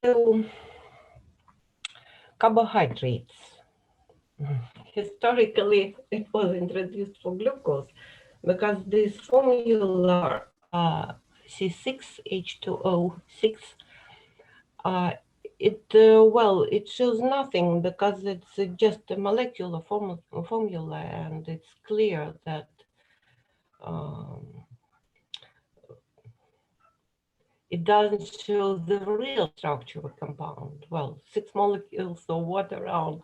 So, carbohydrates. Historically, it was introduced for glucose because this formula C6H2O6, uh, it shows nothing because it's just a molecular formula, and it's clear that um, it doesn't show the real structure of a compound. Well, 6 molecules of water around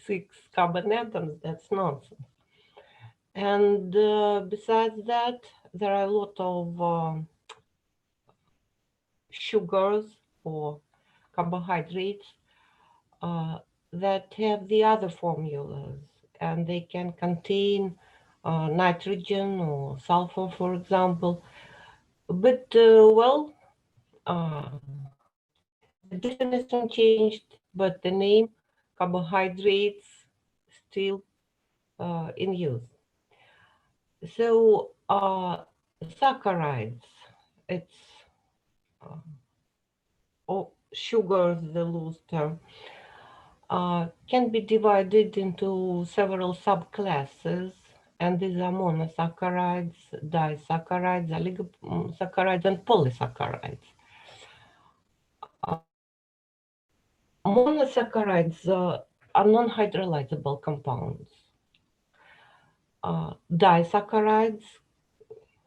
6 carbon atoms, that's nonsense. And besides that, there are a lot of sugars or carbohydrates that have the other formulas, and they can contain nitrogen or sulfur, for example. But, uh, the definition changed, but the name carbohydrates still in use. So, saccharides, it's or sugars, the loose term, can be divided into several subclasses, and these are monosaccharides, disaccharides, oligosaccharides, and polysaccharides. Monosaccharides are non-hydrolyzable compounds. Disaccharides,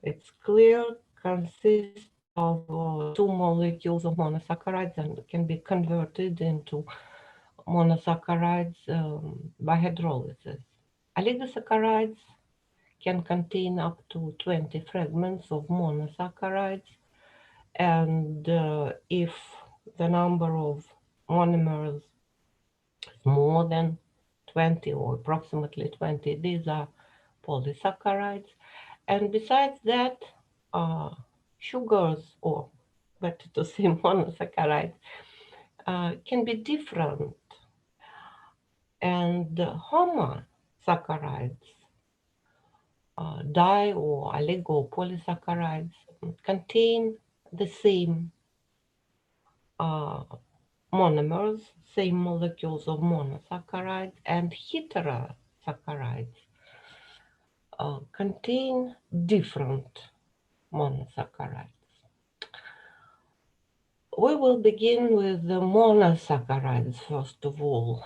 it's clear, consist of 2 molecules of monosaccharides and can be converted into monosaccharides by hydrolysis. Oligosaccharides can contain up to 20 fragments of monosaccharides, and if the number of monomers is more than 20 or approximately 20, these are polysaccharides. And besides that, sugars, or better to say monosaccharides, can be different. And homosaccharides, di or oligopolysaccharides, contain the same uh, monomers, same molecules of monosaccharides, and heterosaccharides contain different monosaccharides. We will begin with the monosaccharides first of all,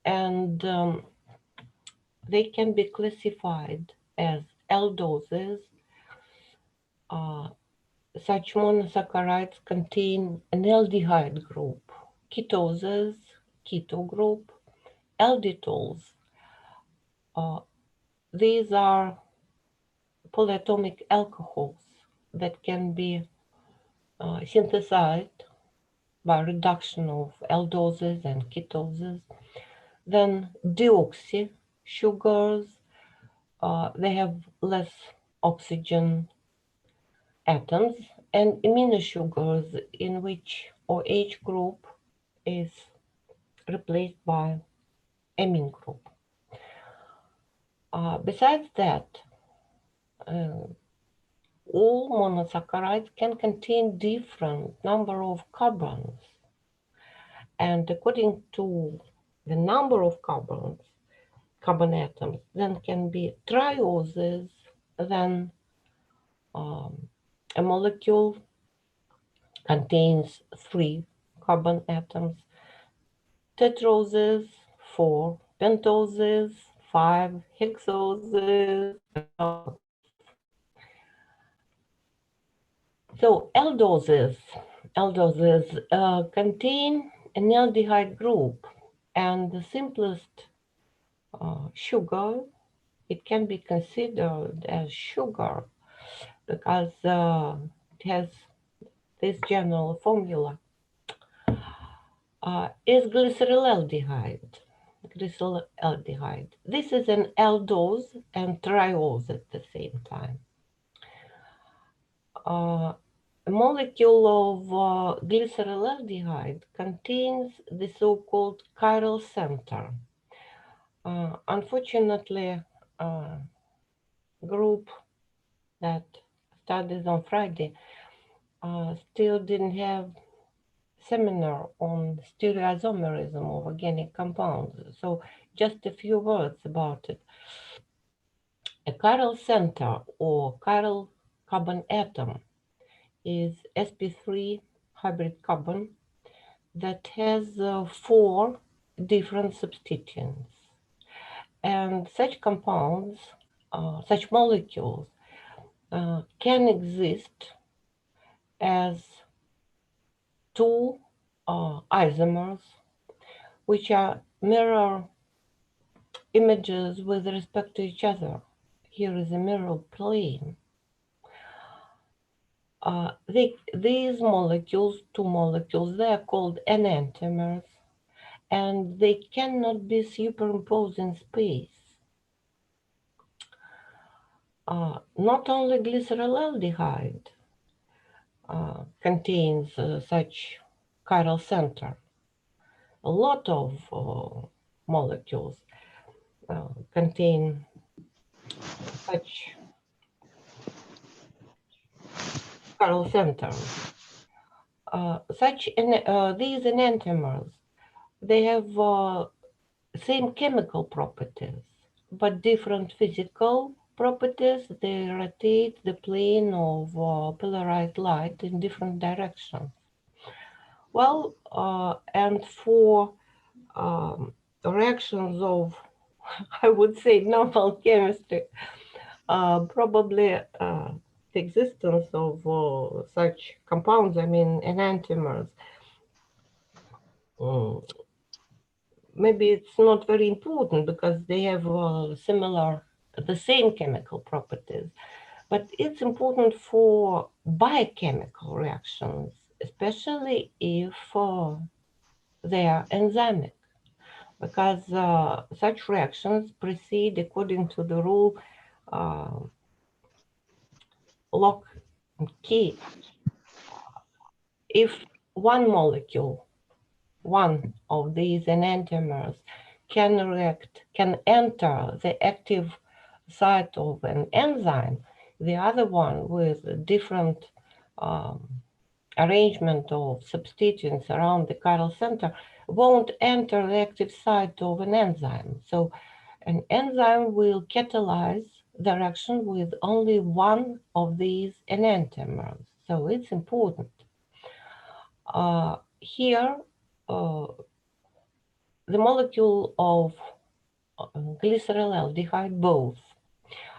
and they can be classified as aldoses. Uh, Such monosaccharides contain an aldehyde group, ketoses, keto group, alditols. Uh, these are polyatomic alcohols that can be synthesized by reduction of aldoses and ketoses. Then deoxy sugars, they have less oxygen atoms, and amino sugars in which OH group is replaced by amine group. Besides that, uh, all monosaccharides can contain different number of carbons, and according to the number of carbon atoms, then can be trioses, then a molecule contains 3 carbon atoms, tetroses, 4, pentoses, 5, hexoses, and so on. So aldoses contain an aldehyde group, and the simplest sugar, it can be considered as sugar because it has this general formula, is glycerylaldehyde. Glycerylaldehyde. This is an aldose and triose at the same time. A molecule of glycerylaldehyde contains the so-called chiral center. Unfortunately, group that studies on Friday still didn't have seminar on stereoisomerism of organic compounds. So just a few words about it. A chiral center or chiral carbon atom is sp3 hybrid carbon that has four different substituents. And such compounds, such molecules, can exist as two isomers, which are mirror images with respect to each other. Here is a mirror plane. These molecules, two molecules, they are called enantiomers, and they cannot be superimposed in space. Not only glycerolaldehyd contains such chiral center. A lot of molecules contain such chiral centers. These enantiomers, they have same chemical properties, but different physical properties. They rotate the plane of polarized light in different directions. Well, and for reactions of, I would say, normal chemistry, probably the existence of such compounds, I mean, enantiomers, maybe it's not very important because they have the same chemical properties. But it's important for biochemical reactions, especially if they are enzymic, because such reactions proceed according to the rule lock and key. If one molecule, one of these enantiomers, can enter the active site of an enzyme, the other one with a different arrangement of substituents around the chiral center won't enter the active site of an enzyme. So an enzyme will catalyze the reaction with only one of these enantiomers. So it's important. Here, the molecule of glycerolaldehyd, both,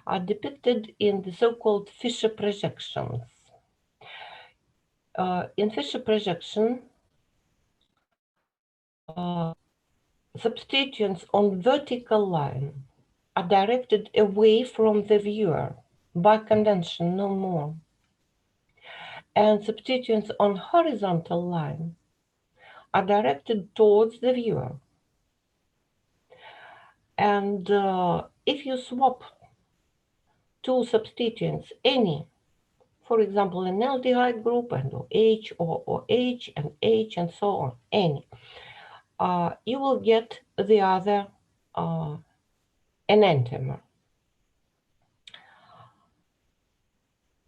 are depicted in the so-called Fischer projections. In Fischer projection, substituents on vertical line are directed away from the viewer by convention, no more. And substituents on horizontal line are directed towards the viewer. And if you swap two substituents, any, for example, an aldehyde group and OH or OH and H and so on, any, you will get the other enantiomer.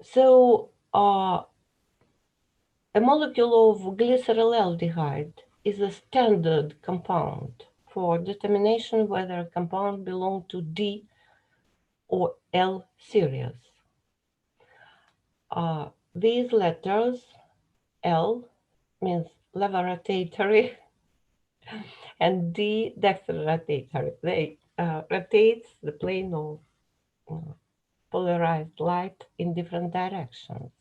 So a molecule of glycerolaldehyd is a standard compound for determination whether a compound belongs to D or L series. These letters, L means lever rotatory, and D dextro rotatory. They rotates the plane of polarized light in different directions.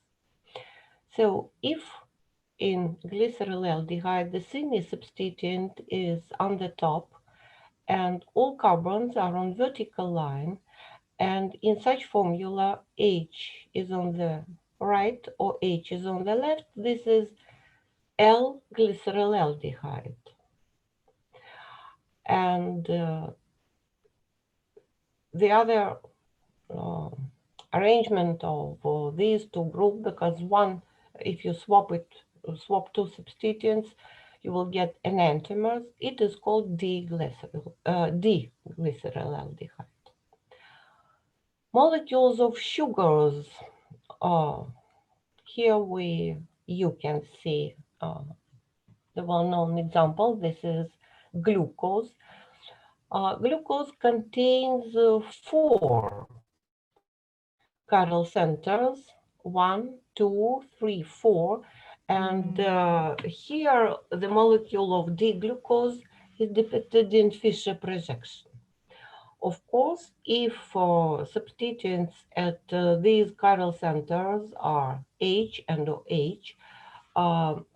So if in glycerolaldehyd the thinner substituent is on the top and all carbons are on vertical line, and in such formula H is on the right or H is on the left, this is L-glycerolaldehyd. And the other arrangement of these two groups, because one, if you swap two substituents, you will get enantiomers. It is called D-glycerolaldehyd. Molecules of sugars. Here you can see the well-known example. This is glucose. Glucose contains 4 chiral centers, 1, 2, 3, 4. And here the molecule of D-glucose is depicted in Fischer projection. Of course, if substituents at these chiral centers are H and OH,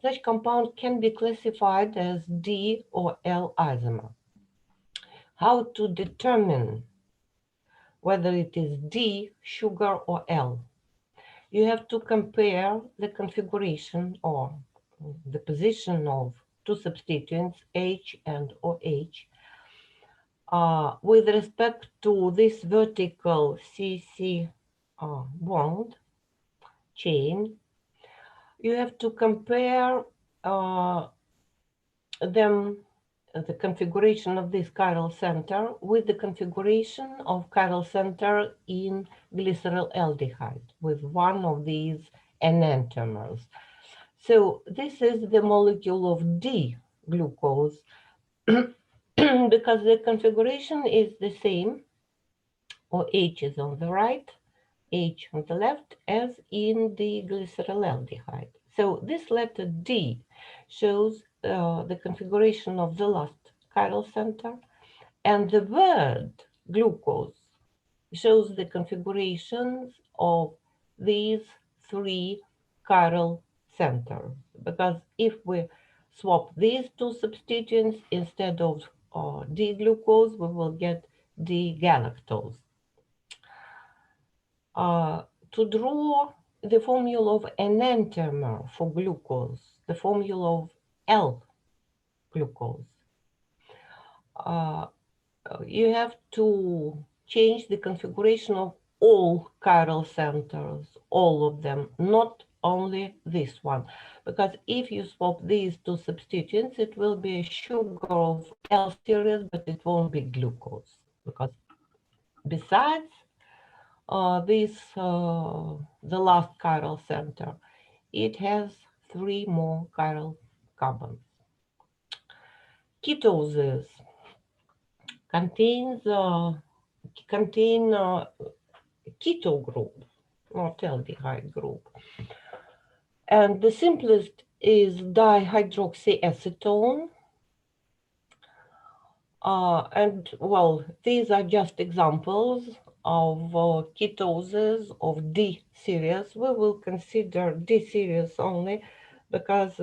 such compound can be classified as D or L isomer. How to determine whether it is D, sugar, or L? You have to compare the configuration or the position of 2 substituents, H and OH, with respect to this vertical CC bond chain. You have to compare them, the configuration of this chiral center with the configuration of chiral center in glycerylaldehyde with one of these enantiomers. So this is the molecule of D-glucose because the configuration is the same, or H is on the right, H on the left, as in the glycerylaldehyde. So this letter D shows the configuration of the last chiral center, and the word glucose shows the configurations of these 3 chiral centers. Because if we swap these 2 substituents, instead of D-glucose, we will get D-galactose. To draw the formula of enantiomer for glucose, the formula of L-glucose, you have to change the configuration of all chiral centers, all of them, not only this one. Because if you swap these 2 substituents, it will be a sugar of L series, but it won't be glucose. Because besides the last chiral center, it has 3 more chiral carbons. Ketoses contain keto group, not aldehyde group. And the simplest is dihydroxyacetone. And well, these are just examples of ketoses of D series. We will consider D series only because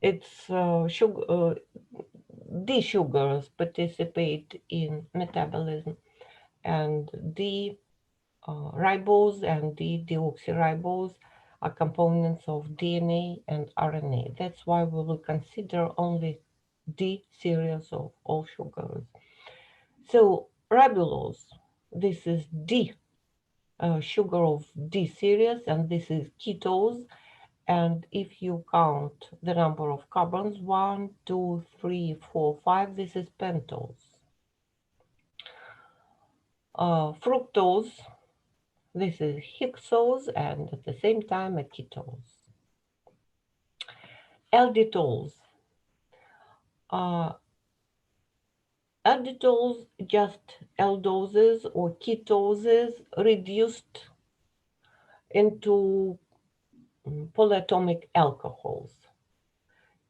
it's sugar, D sugars participate in metabolism, and D ribose and D-deoxyribose are components of DNA and RNA. That's why we will consider only D series of all sugars. So ribulose, this is D, sugar of D series, and this is ketose. And if you count the number of carbons, 1, 2, 3, 4, 5, this is pentose. Fructose, this is hexose, and at the same time a ketose. Alditols. Alditols, just aldoses or ketoses reduced into polyatomic alcohols.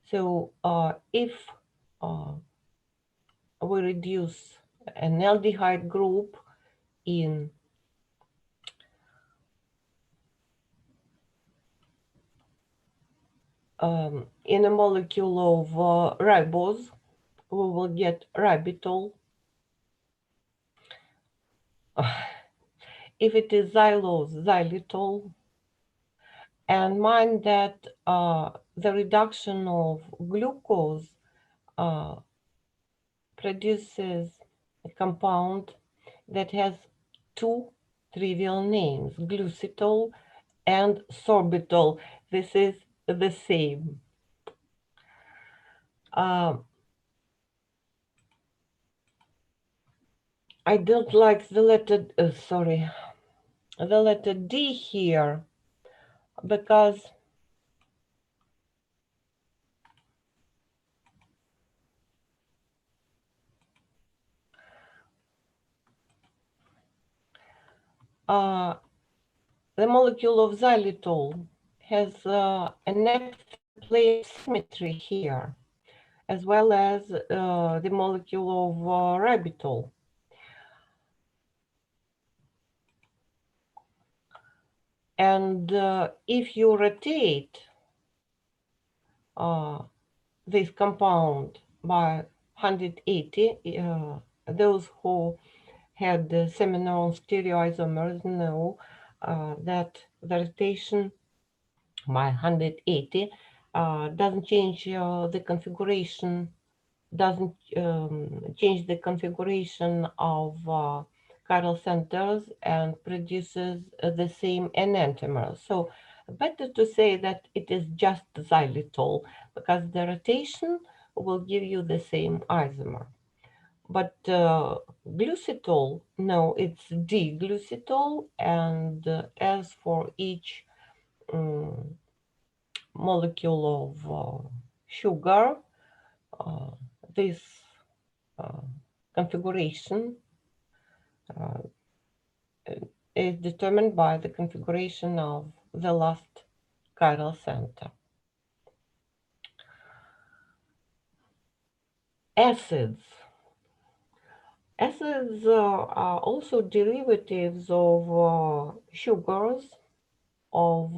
So if we reduce an aldehyde group in a molecule of ribose, we will get ribitol. If it is xylose, xylitol. And mind that the reduction of glucose produces a compound that has 2 trivial names, glucitol and sorbitol. This is the same. I don't like the letter, the letter D here because the molecule of xylitol has an extra plane symmetry here, as well as the molecule of ribitol. And if you rotate this compound by 180, those who had the seminal stereoisomers know that the rotation by 180 doesn't change the configuration, doesn't change the configuration of chiral centers and produces the same enantiomer. So better to say that it is just xylitol because the rotation will give you the same isomer. But glucitol, no, it's D-glucitol, and as for each molecule of sugar, uh, this uh, configuration uh, is determined by the configuration of the last chiral center. Acids. Acids are also derivatives of sugars, of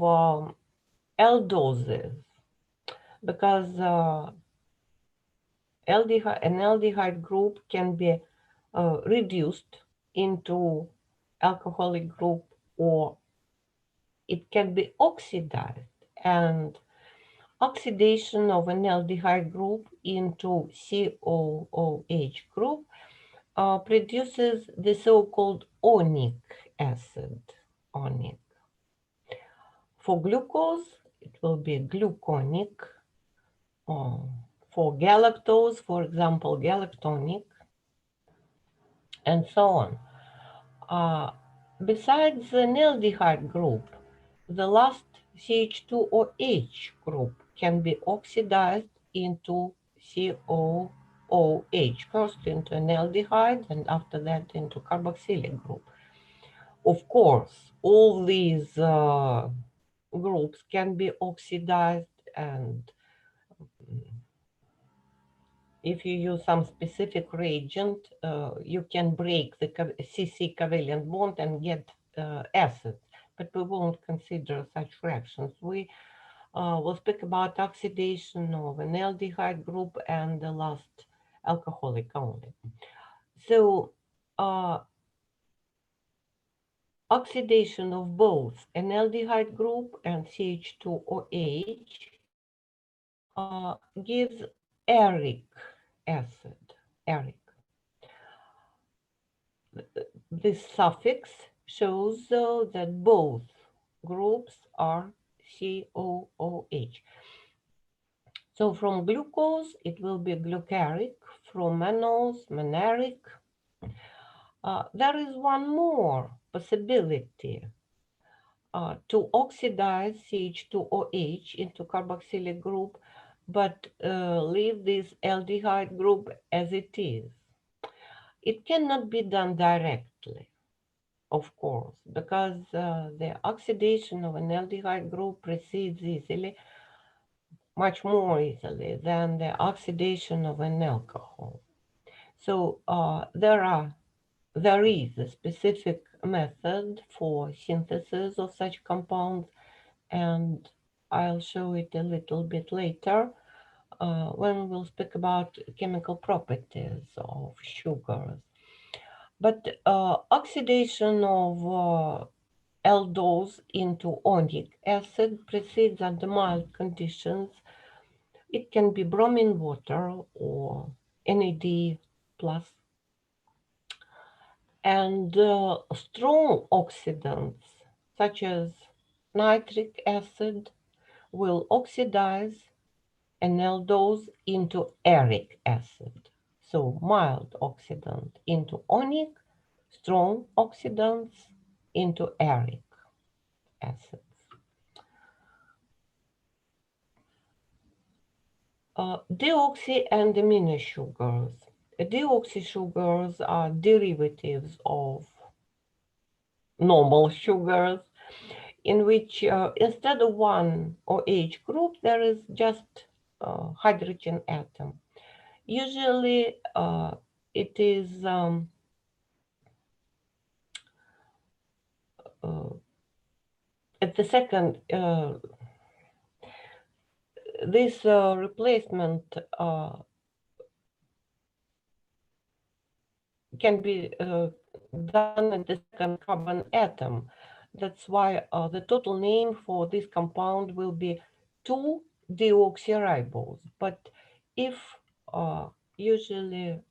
aldoses, because an aldehyde group can be reduced into alcoholic group, or it can be oxidized. And oxidation of an aldehyde group into COOH group produces the so-called onic acid. Onic. For glucose, it will be gluconic. For galactose, for example, galactonic, and so on. Besides an aldehyde group, the last CH2OH group can be oxidized into COOH, first into an aldehyde and after that into carboxylic group. Of course, all these groups can be oxidized, and if you use some specific reagent, you can break the CC covalent bond and get acids, but we won't consider such reactions. We will speak about oxidation of an aldehyde group and the last alcoholic only. So oxidation of both an aldehyde group and CH2OH gives uric acid, uric. This suffix shows, though, that both groups are COOH. So from glucose, it will be glucaric. From mannose, mannaric. There is one more possibility to oxidize CH2OH into carboxylic group, but leave this aldehyde group as it is. It cannot be done directly, of course, because the oxidation of an aldehyde group proceeds easily, much more easily than the oxidation of an alcohol. So there is a specific method for synthesis of such compounds, and I'll show it a little bit later when we'll speak about chemical properties of sugars. But oxidation of aldose into onic acid proceeds under mild conditions. It can be bromine water or NAD plus. And strong oxidants, such as nitric acid, will oxidize an aldose into uric acid. So mild oxidant into onic, strong oxidants into uric acids. Deoxy and amino sugars. Deoxy sugars are derivatives of normal sugars, in which instead of one OH group, there is just hydrogen atom. Usually, it is at the second. This replacement can be done at the second carbon atom. That's why the total name for this compound will be 2-deoxyribose. But if usually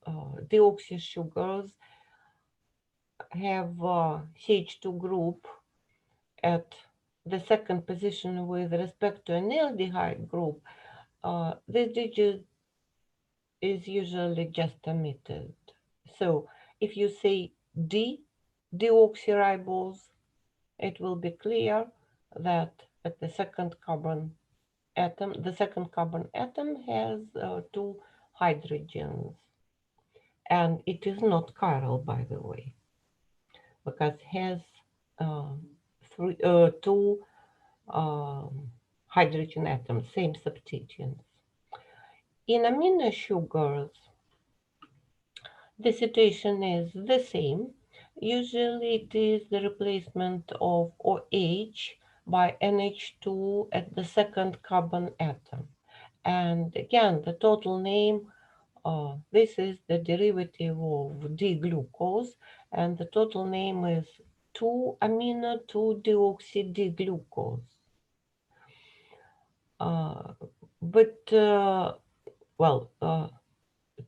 deoxy sugars have CH2 group at the second position with respect to an aldehyde group, this digit is usually just omitted. So if you say deoxyribose, it will be clear that at the second carbon atom, the second carbon atom has two hydrogens. And it is not chiral, by the way, because it has two hydrogen atoms, same substituents. In amino sugars, the situation is the same. Usually it is the replacement of OH by NH2 at the second carbon atom. And again, the total name, this is the derivative of D-glucose, and the total name is 2-amino-2-deoxy-D-glucose. Well,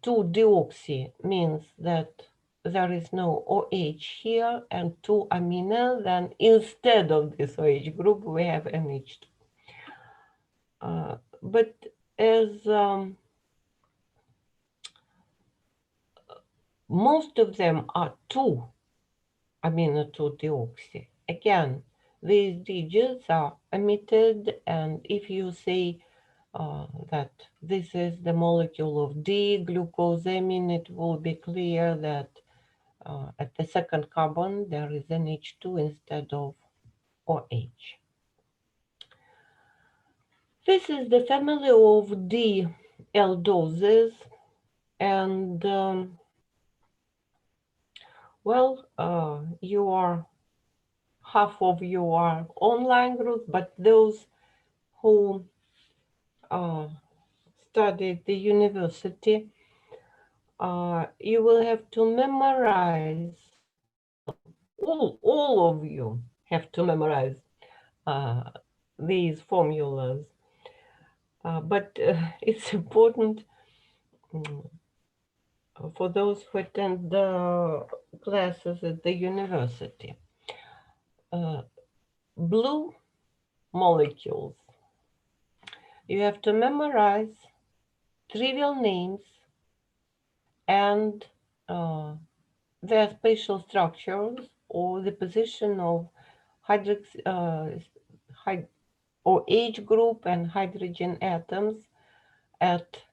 2-deoxy means that there is no OH here, and 2-amino, then instead of this OH group, we have NH2. But as most of them are 2-amino-2-deoxy, again, these digits are omitted, and if you say that this is the molecule of D-glucosamine, it will be clear that at the second carbon there is NH2 instead of OH. This is the family of D-aldoses, and you are half of you are online group, but those who study at the university, you will have to memorize, all of you have to memorize these formulas. But it's important for those who attend the classes at the university. Blue molecules. You have to memorize trivial names and their spatial structures or the position of OH group and hydrogen atoms at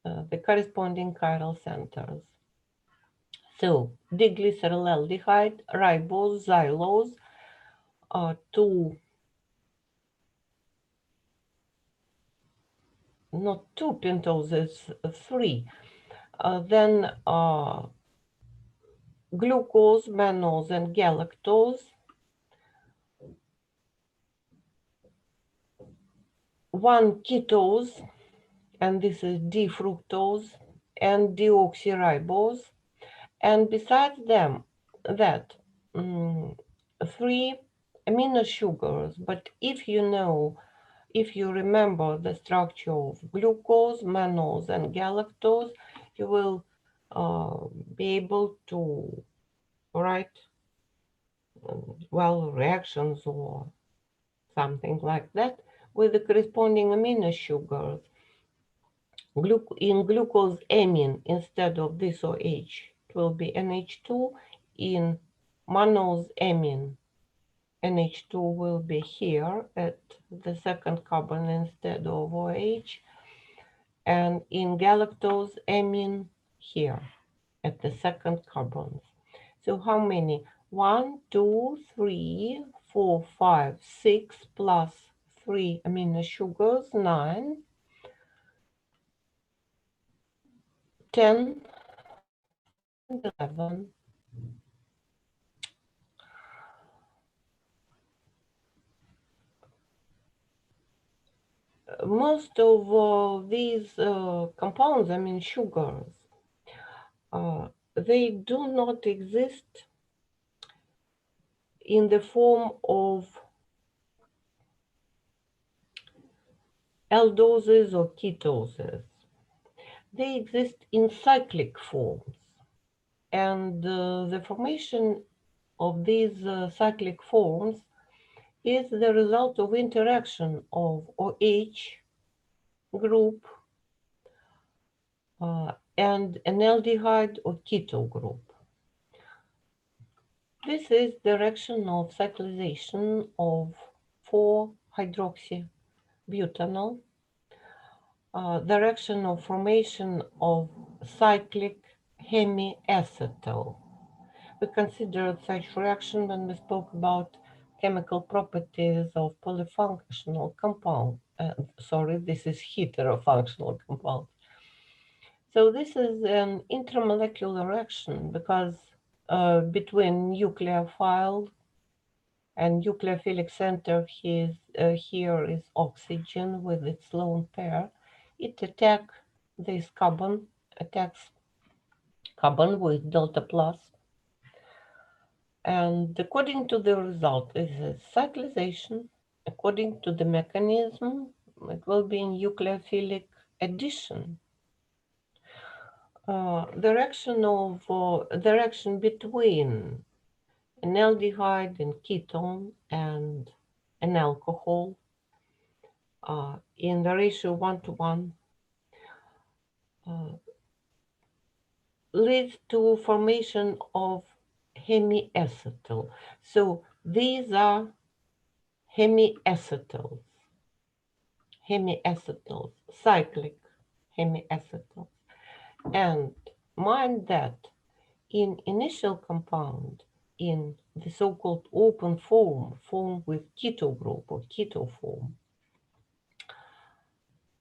the corresponding chiral centers. So diglycerylaldehyde, ribose, xylose, not two pentoses, three. Then glucose, mannose, and galactose. One ketose, and this is D-fructose, and deoxyribose. And besides them, that three amino sugars. But if you remember the structure of glucose, mannose, and galactose, you will be able to write reactions or something like that with the corresponding amino sugars. In glucose amine, instead of this OH, it will be NH2. In mannose amine, NH2 will be here at the second carbon instead of OH. and in galactose amine here at the second carbons. So how many? 1, 2, 3, 4, 5, 6 plus 3 amino sugars, 9, 10, and 11. Most of these compounds, I mean sugars, they do not exist in the form of aldoses or ketoses. They exist in cyclic forms. And the formation of these cyclic forms is the result of interaction of OH group and an aldehyde or keto group. This is direction of cyclization of 4-hydroxybutanol, direction of formation of cyclic hemiacetal. We considered such reaction when we spoke about chemical properties of polyfunctional compound. Sorry, this is heterofunctional compound. So this is an intramolecular reaction because between nucleophile and nucleophilic center here is oxygen with its lone pair. It attacks carbon with delta plus. And according to the result is a cyclization. According to the mechanism, it will be nucleophilic addition. Direction between an aldehyde and ketone and an alcohol in the ratio 1:1 leads to formation of hemiacetal. So these are hemiacetals, cyclic hemiacetals. And mind that in initial compound, in the so-called open form with keto group or keto form,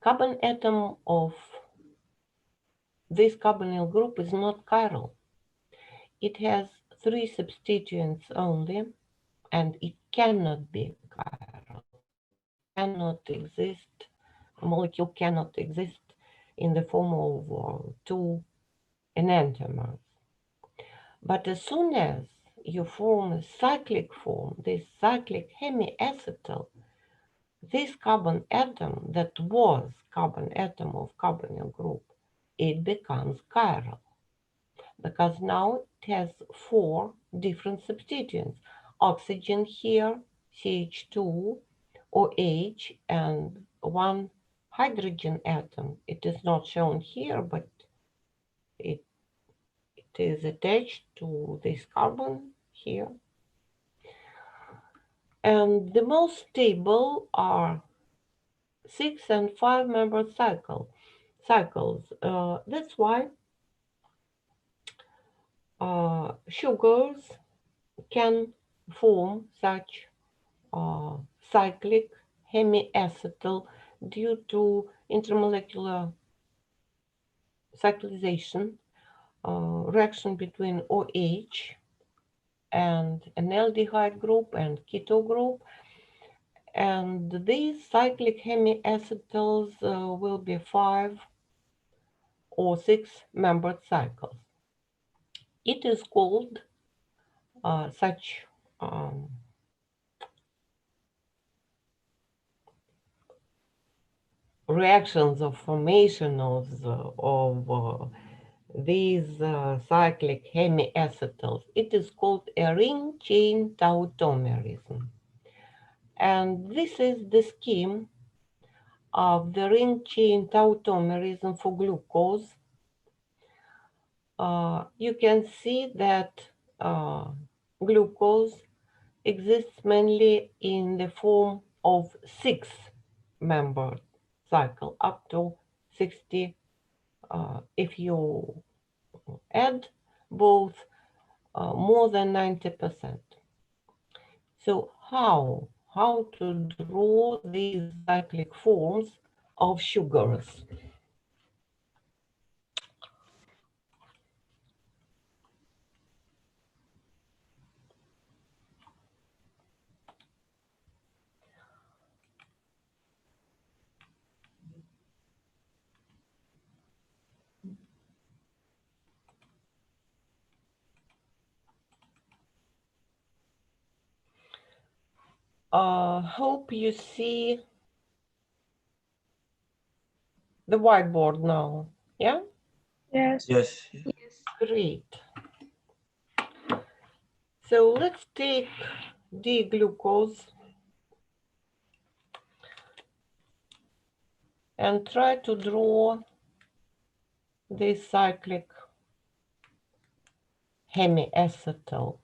carbon atom of this carbonyl group is not chiral. It has 3 substituents only, and it cannot be chiral. Cannot exist, a molecule cannot exist in the form of 2 enantiomers. But as soon as you form a cyclic form, this cyclic hemiacetal, this carbon atom that was carbon atom of carbonyl group, it becomes chiral because now it has 4 different substituents. Oxygen here, CH2, OH, and 1 hydrogen atom. It is not shown here, but it is attached to this carbon here. And the most stable are 6 and 5 membered cycles. That's why sugars can form such cyclic hemiacetal due to intermolecular cyclization reaction between OH and an aldehyde group and keto group. And these cyclic hemiacetals will be 5 or 6 membered cycles. It is called such reactions of formation of these cyclic hemiacetals. It is called a ring chain tautomerism. And this is the scheme of the ring chain tautomerism for glucose. You can see that glucose exists mainly in the form of 6-membered cycle, up to 60 if you add both more than 90%. So how to draw these cyclic forms of sugars? Hope you see the whiteboard now. Yeah? Yes. Yes. Great. So let's take D-glucose and try to draw this cyclic hemiacetal.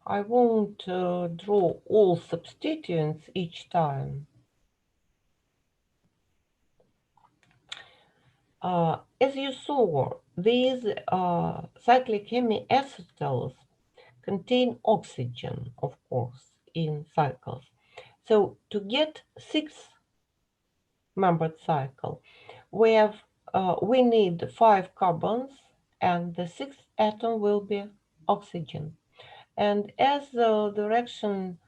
I won't draw all substituents each time. As you saw, these cyclic hemiacetals contain oxygen, of course, in cycles. So to get six-membered cycle, we need 5 carbons, and the sixth atom will be oxygen. And as the direction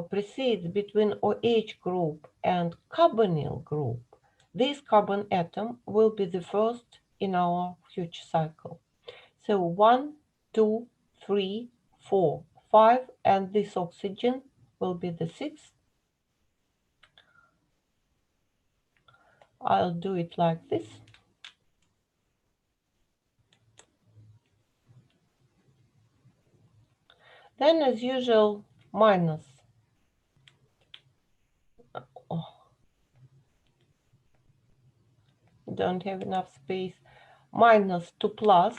proceeds between OH group and carbonyl group, this carbon atom will be the first in our future cycle. So 1, 2, 3, 4, 5, and this oxygen will be the sixth. I'll do it like this. Then, as usual, minus. Oh, don't have enough space. Minus to plus,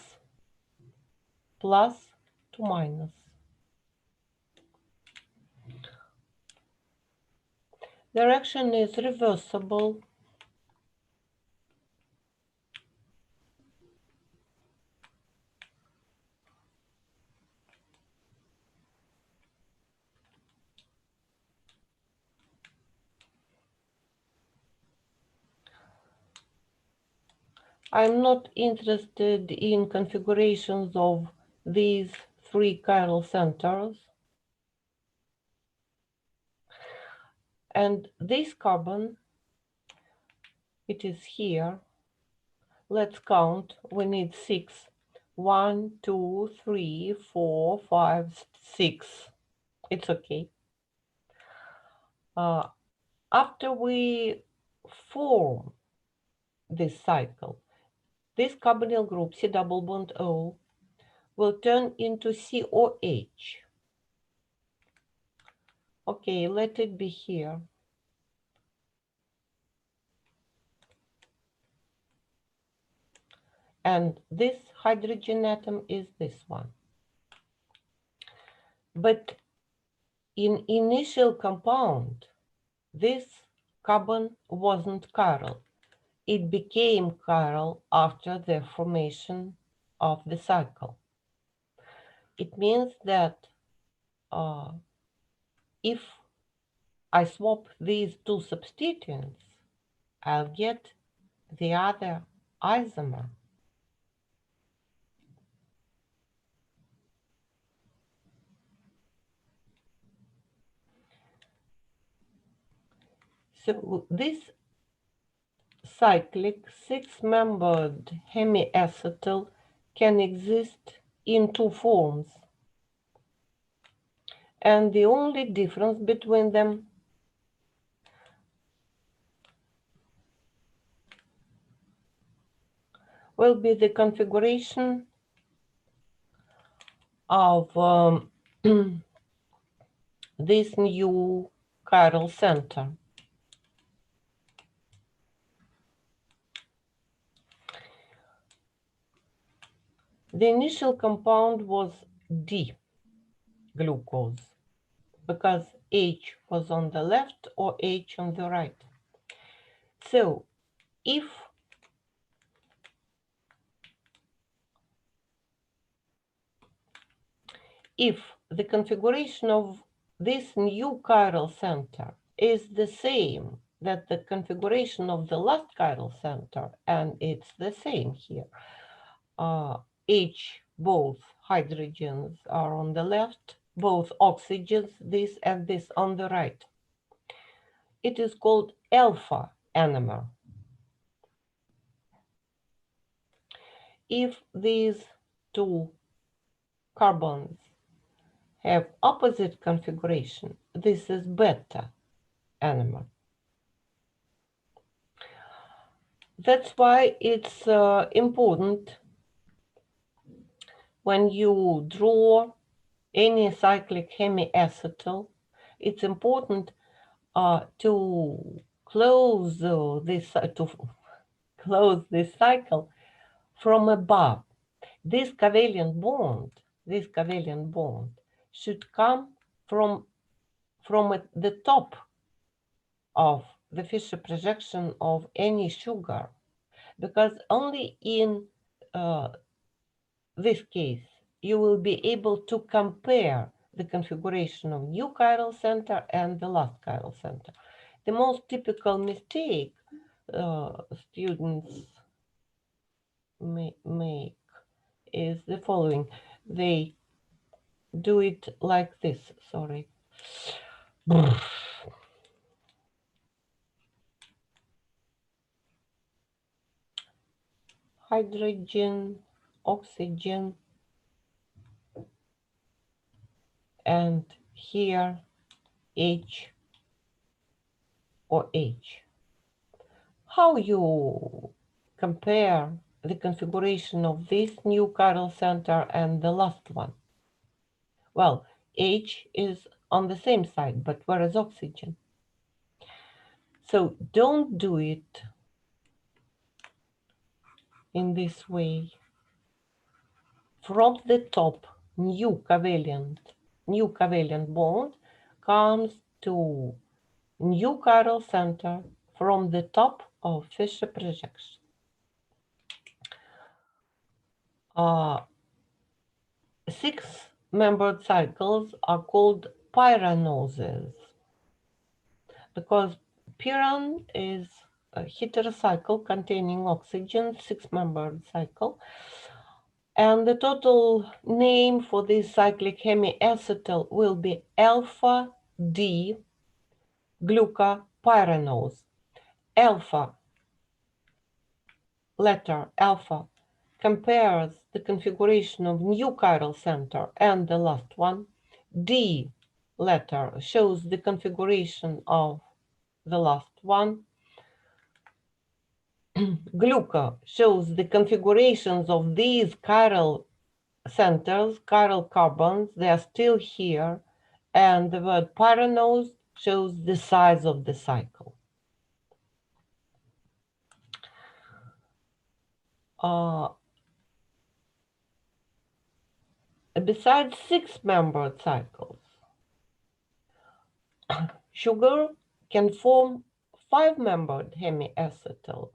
plus to minus. Direction is reversible. I'm not interested in configurations of these 3 chiral centers. And this carbon, it is here. Let's count. We need 6. 1, 2, 3, 4, 5, 6. It's okay. After we form this cycle, this carbonyl group, C double bond O, will turn into COH. Okay, let it be here. And this hydrogen atom is this one. But in initial compound, this carbon wasn't chiral. It became chiral after the formation of the cycle. It means that if I swap these two substituents, I'll get the other isomer. So this cyclic six-membered hemiacetal can exist in 2 forms. And the only difference between them will be the configuration of this new chiral center. The initial compound was D, glucose, because H was on the left or H on the right. So if the configuration of this new chiral center is the same that the configuration of the last chiral center, and it's the same here. H, both hydrogens are on the left, both oxygens, this and this on the right. It is called alpha anomer. If these two carbons have opposite configuration, this is beta anomer. That's why it's important when you draw any cyclic hemiacetal, it's important to close this cycle from above. This covalent bond should come from the top of the Fischer projection of any sugar, because only in this case you will be able to compare the configuration of new chiral center and the last chiral center. The most typical mistake students make is the following. They do it like this, sorry. Hydrogen, oxygen, and here H or H. How you compare the configuration of this new chiral center and the last one? Well, H is on the same side, but where is oxygen? So don't do it in this way. From the top, new covalent bond comes to new chiral center from the top of Fischer projection. Six-membered cycles are called pyranoses because pyran is a heterocycle containing oxygen, six-membered cycle. And the total name for this cyclic hemiacetal will be alpha D glucopyranose. Alpha, letter alpha, compares the configuration of new chiral center and the last one. D, letter, shows the configuration of the last one. Gluco shows the configurations of these chiral centers, chiral carbons, they are still here, and the word pyranose shows the size of the cycle. Besides six-membered cycles, sugar can form five-membered hemiacetals.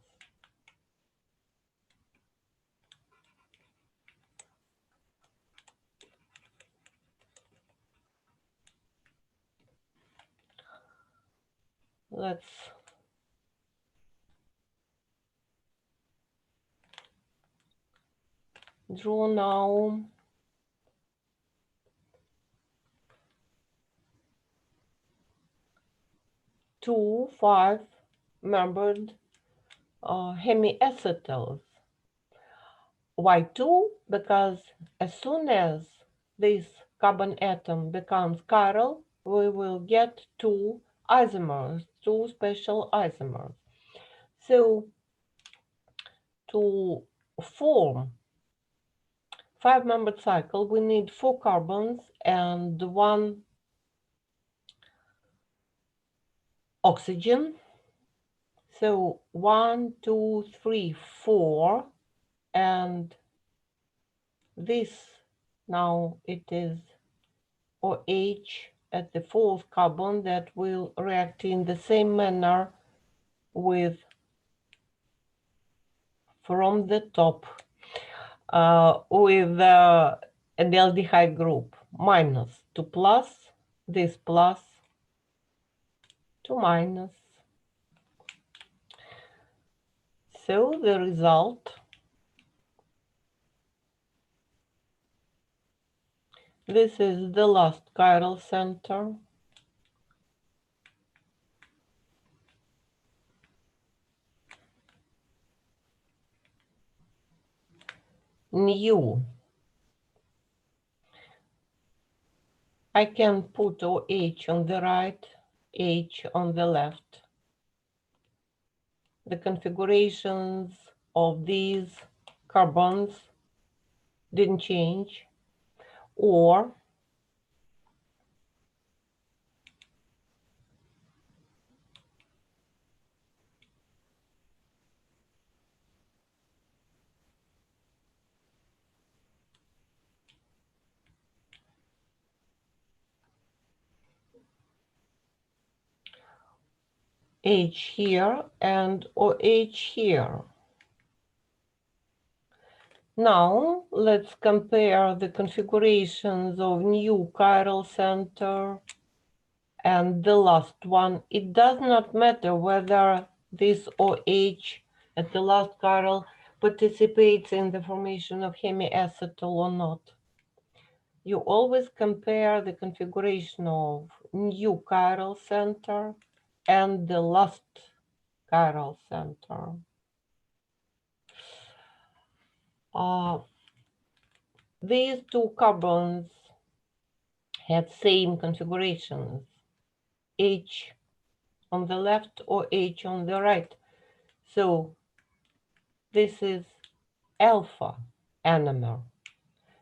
Let's draw now two five-membered hemiacetals. Why two? Because as soon as this carbon atom becomes chiral, we will get two isomers, two special isomers. So to form five-membered cycle, we need four carbons and one oxygen. So 1, 2, 3, 4, and this now it is OH at the fourth carbon that will react in the same manner with from the top with an aldehyde group minus to plus, this plus to minus. So the result, this is the last chiral center. New. I can put OH on the right, H on the left. The configurations of these carbons didn't change, or H here and OH here. Now let's compare the configurations of new chiral center and the last one. It does not matter whether this OH at the last chiral participates in the formation of hemiacetal or not. You always compare the configuration of new chiral center and the last chiral center. These two carbons had same configurations, H on the left or H on the right. So this is alpha anomer,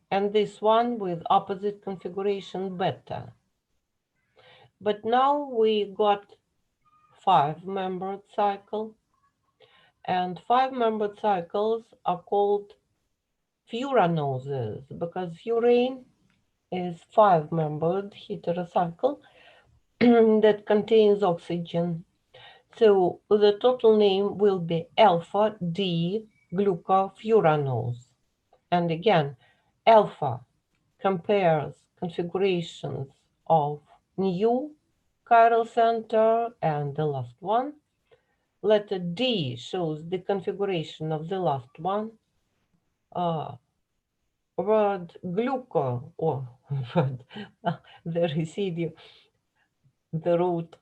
and this one with opposite configuration beta. But now we got 5-membered cycle, and 5-membered cycles are called furanoses because furane is 5-membered heterocycle that contains oxygen. So the total name will be alpha D glucofuranose. And again, alpha compares configurations of new chiral center and the last one. Letter D shows the configuration of the last one. Word gluco, or word, the residue, the root,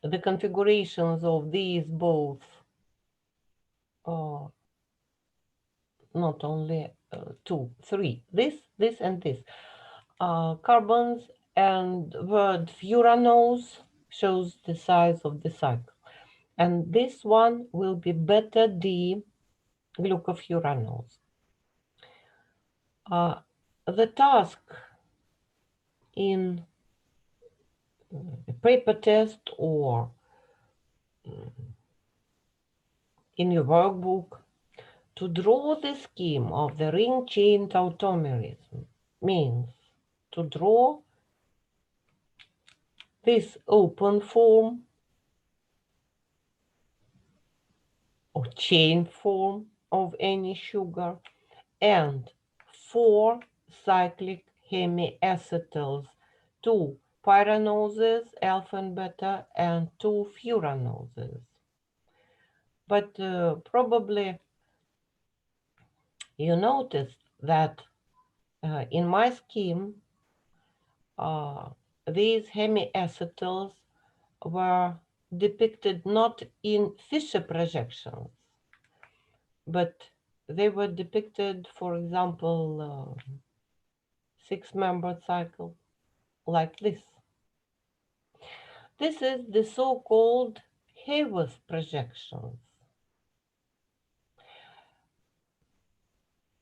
the configurations of these both, not only 2, 3, this, and this. Carbons, and word furanose shows the size of the cycle. And this one will be beta D glucofuranose. The task in a paper test or in your workbook to draw the scheme of the ring chain tautomerism means to draw this open form or chain form of any sugar and 4 cyclic hemiacetals, 2 pyranoses, alpha and beta, and 2 furanoses. But probably you noticed that in my scheme, these hemiacetals were depicted not in Fischer projections, but they were depicted, for example, 6-membered cycle like this. This is the so-called Haworth projections.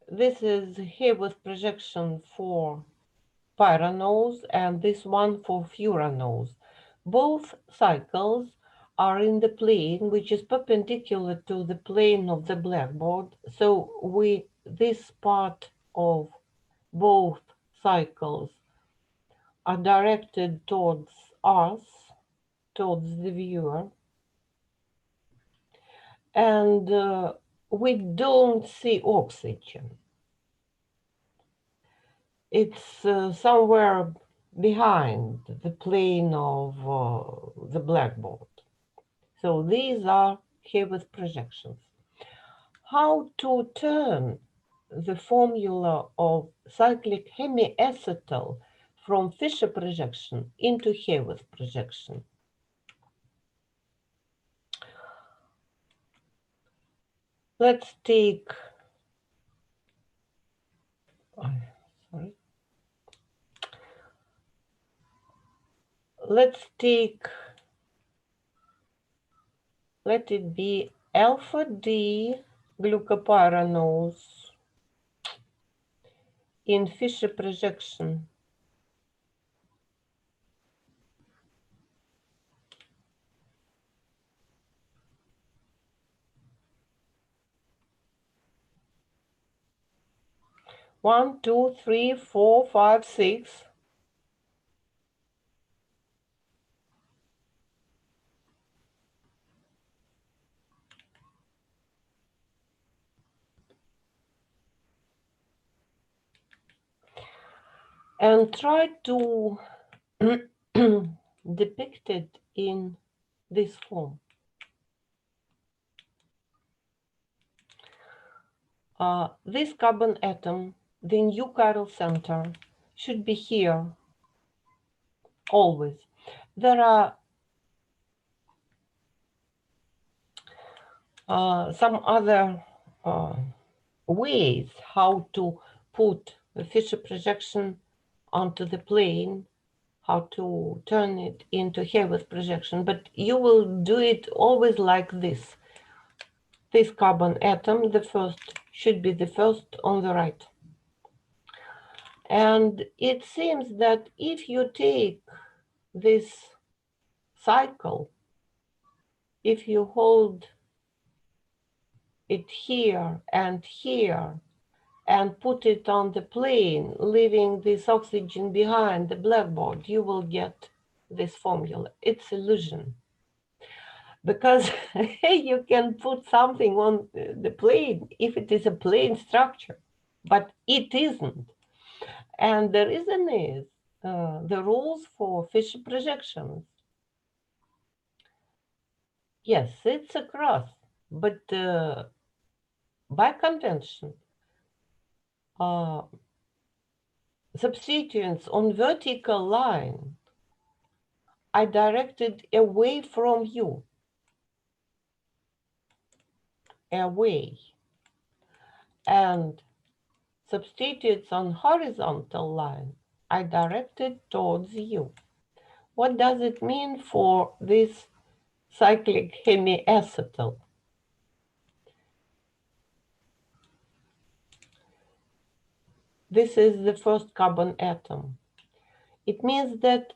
This is Haworth projection for pyranose and this one for furanose. both cycles are in the plane which is perpendicular to the plane of the blackboard. So this part of both cycles are directed towards us, towards the viewer, and we don't see oxygen. It's somewhere behind the plane of the blackboard. So these are Hebrews projections. How to turn the formula of cyclic hemiacetal from Fisher projection into Hebrews projection? Let's take, sorry. Let's take, let it be alpha D glucopyranose in Fisher projection. One, two, three, four, five, six. And try to depict it in this form. This carbon atom, the new chiral center, should be here always. There are some other ways how to put the Fisher projection onto the plane, how to turn it into Hebrews projection, but you will do it always like this. This carbon atom, the first, should be the first on the right. And it seems that if you take this cycle, if you hold it here and put it on the plane, leaving this oxygen behind the blackboard, you will get this formula. It's illusion. Because you can put something on the plane if it is a plane structure, but it isn't. And the reason is the rules for Fisher projections. Yes, it's a cross, but by convention, substituents on vertical line are directed away from you, away, and substituents on horizontal line are directed towards you. What does it mean for this cyclic hemiacetal? This is the first carbon atom. It means that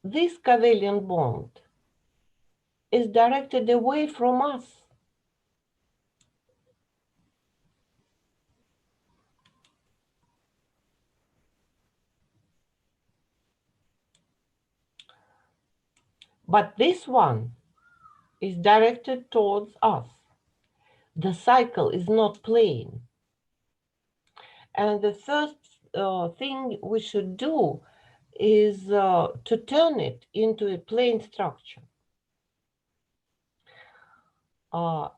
this covalent bond is directed away from us. But this one is directed towards us. The cycle is not plane. And the first thing we should do is to turn it into a plane structure. I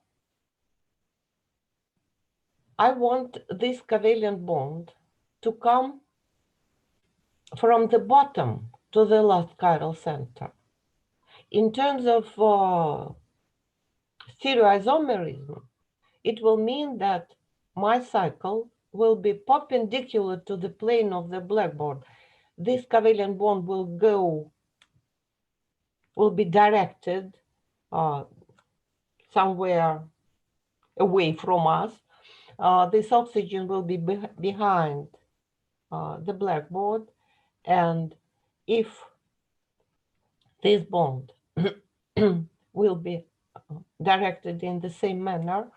want this covalent bond to come from the bottom to the last chiral center. In terms of stereoisomerism, it will mean that my cycle will be perpendicular to the plane of the blackboard. This covalent bond will be directed somewhere away from us. This oxygen will be behind the blackboard, and if this bond will be directed in the same manner,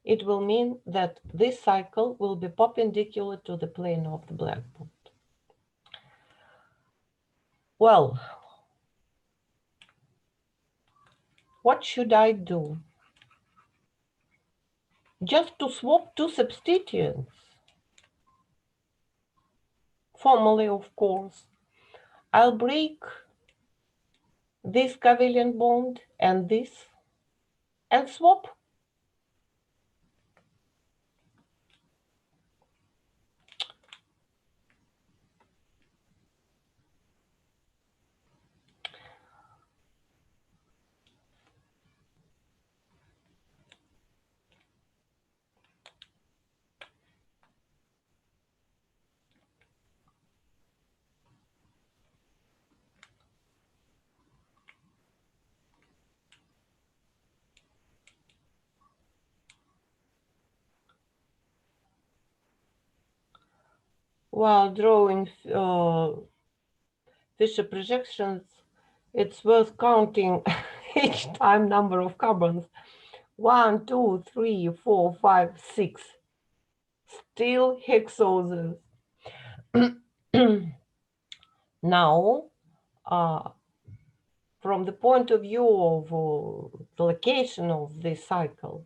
it will mean that this cycle will be perpendicular to the plane of the black bond. Well, what should I do? Just to swap two substituents. Formally, of course, I'll break this covalent bond and this and swap. While drawing Fischer projections, it's worth counting each time number of carbons. 1, 2, 3, 4, 5, 6. Still hexoses. Now, from the point of view of the location of this cycle,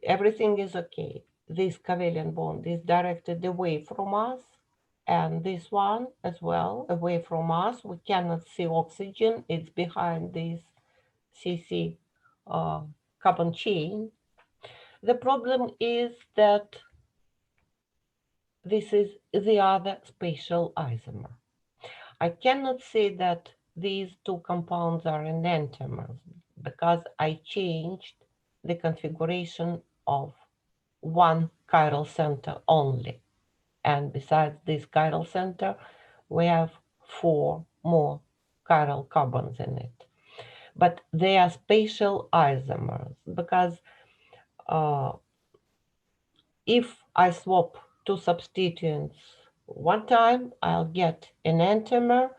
everything is okay. This covalent bond is directed away from us, and this one as well, away from us. We cannot see oxygen. It's behind this CC carbon chain. The problem is that this is the other spatial isomer. I cannot say that these two compounds are enantiomers because I changed the configuration of one chiral center only. And besides this chiral center, we have 4 more chiral carbons in it. But they are spatial isomers because if I swap two substituents one time, I'll get an enantiomer.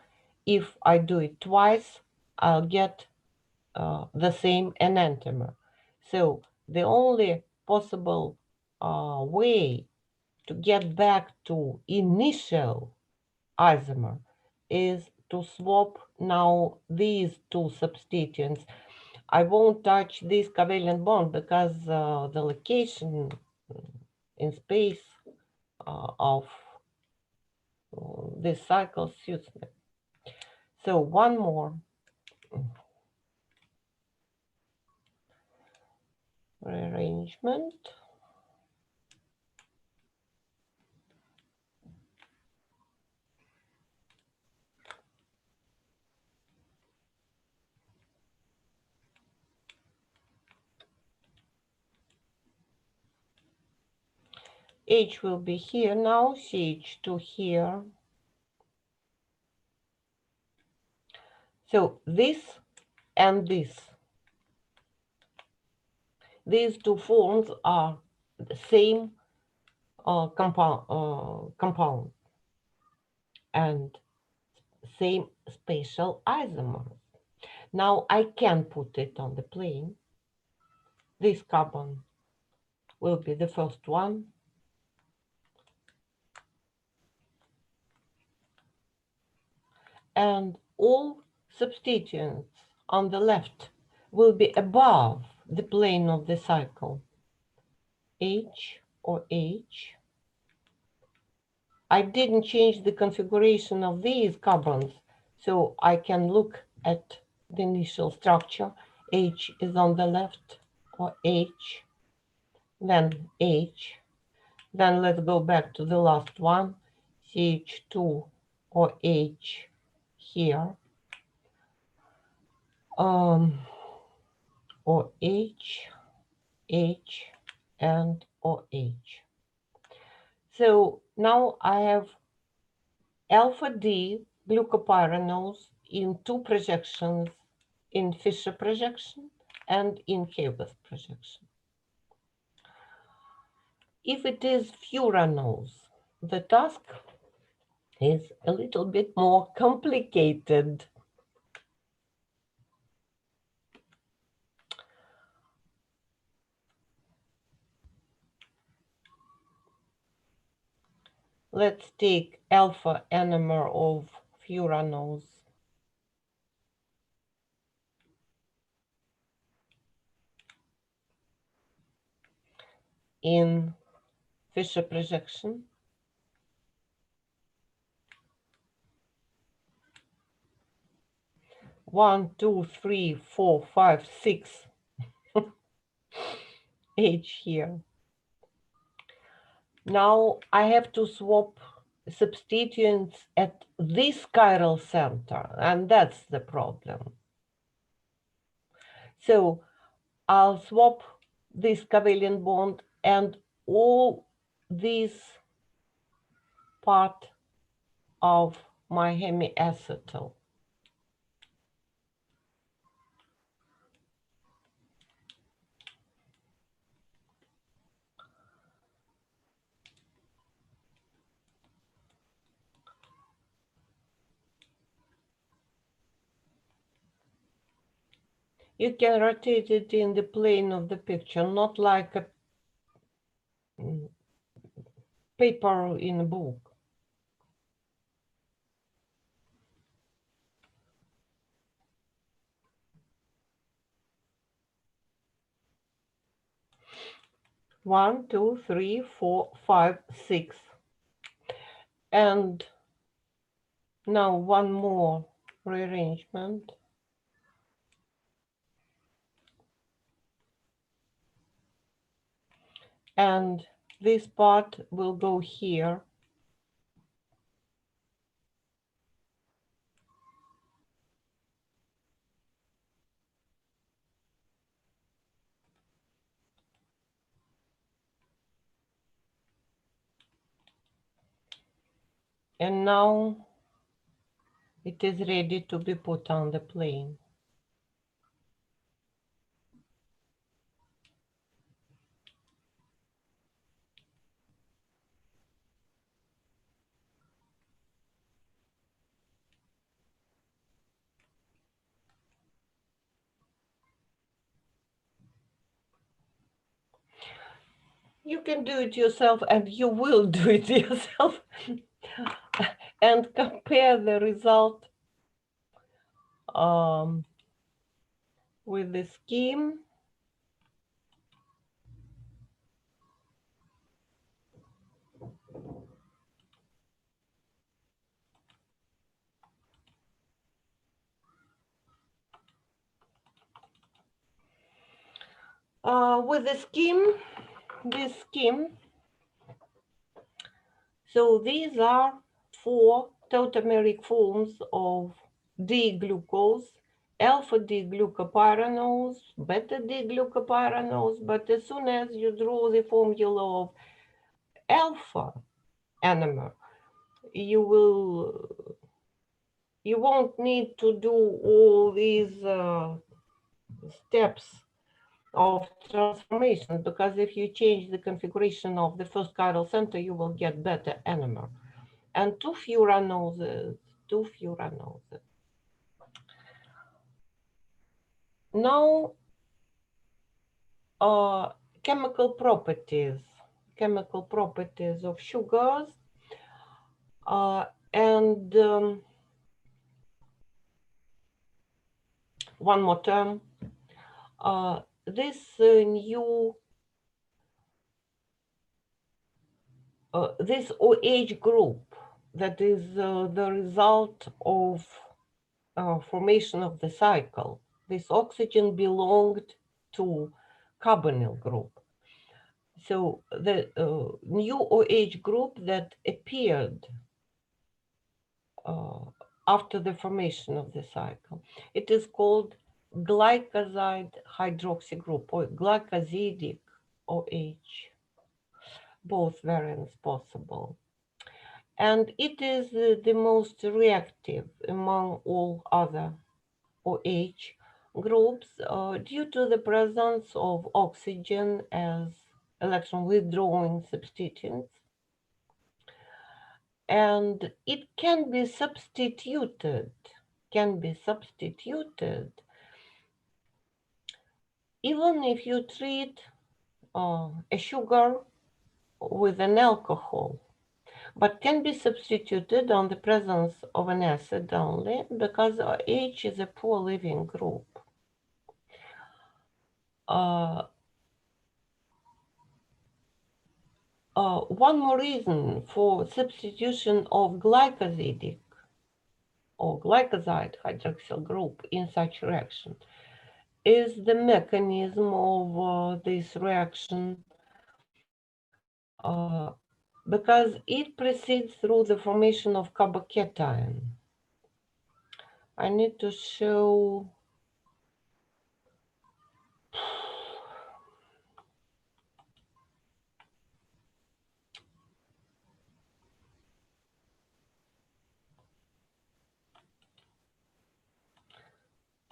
If I do it twice, I'll get the same enantiomer. So the only possible way to get back to initial isomer is to swap now these two substituents. I won't touch this covalent bond because the location in space of this cycle suits me. So one more rearrangement. H will be here now, CH2 here. So this and this. These two forms are the same compound and same spatial isomer. Now I can put it on the plane. This carbon will be the first one. And all substituents on the left will be above the plane of the cycle. H or H. I didn't change the configuration of these carbons, so I can look at the initial structure. H is on the left, or H, then H. Then let's go back to the last one, CH2 or H here. Or H, H, and OH. So now I have alpha D glucopyranose in two projections, in Fischer projection and in Haber's projection. If it is furanose, the task is a little bit more complicated. Let's take alpha enantiomer of furanose. In Fisher projection. One, two, three, four, five, 6 H here. Now I have to swap substituents at this chiral center, and that's the problem. So I'll swap this covalent bond and all this part of my hemiacetal. You can rotate it in the plane of the picture, not like a paper in a book. One, two, three, four, five, 6. And now one more rearrangement. And this part will go here. And now it is ready to be put on the plane. You can do it yourself, and you will do it yourself, and compare the result with the scheme. With the scheme, this scheme, so these are 4 tautomeric forms of D-glucose, alpha D-glucopyranose, beta D-glucopyranose, but as soon as you draw the formula of alpha enantiomer, you won't need to do all these steps of transformation, because if you change the configuration of the first chiral center, you will get beta enantiomer. And two furanoses. Now, chemical properties of sugars, and one more term. This new this OH group, that is the result of formation of the cycle. This oxygen belonged to carbonyl group. So the new OH group that appeared after the formation of the cycle, it is called glycoside hydroxy group, or glycosidic OH. Both variants possible. And it is the most reactive among all other OH groups due to the presence of oxygen as electron withdrawing substituents. And it can be substituted, even if you treat a sugar with an alcohol, but can be substituted on the presence of an acid only because H is a poor living group. One more reason for substitution of glycosidic or glycoside hydroxyl group in such reaction is the mechanism of this reaction, because it proceeds through the formation of carbocation. I need to show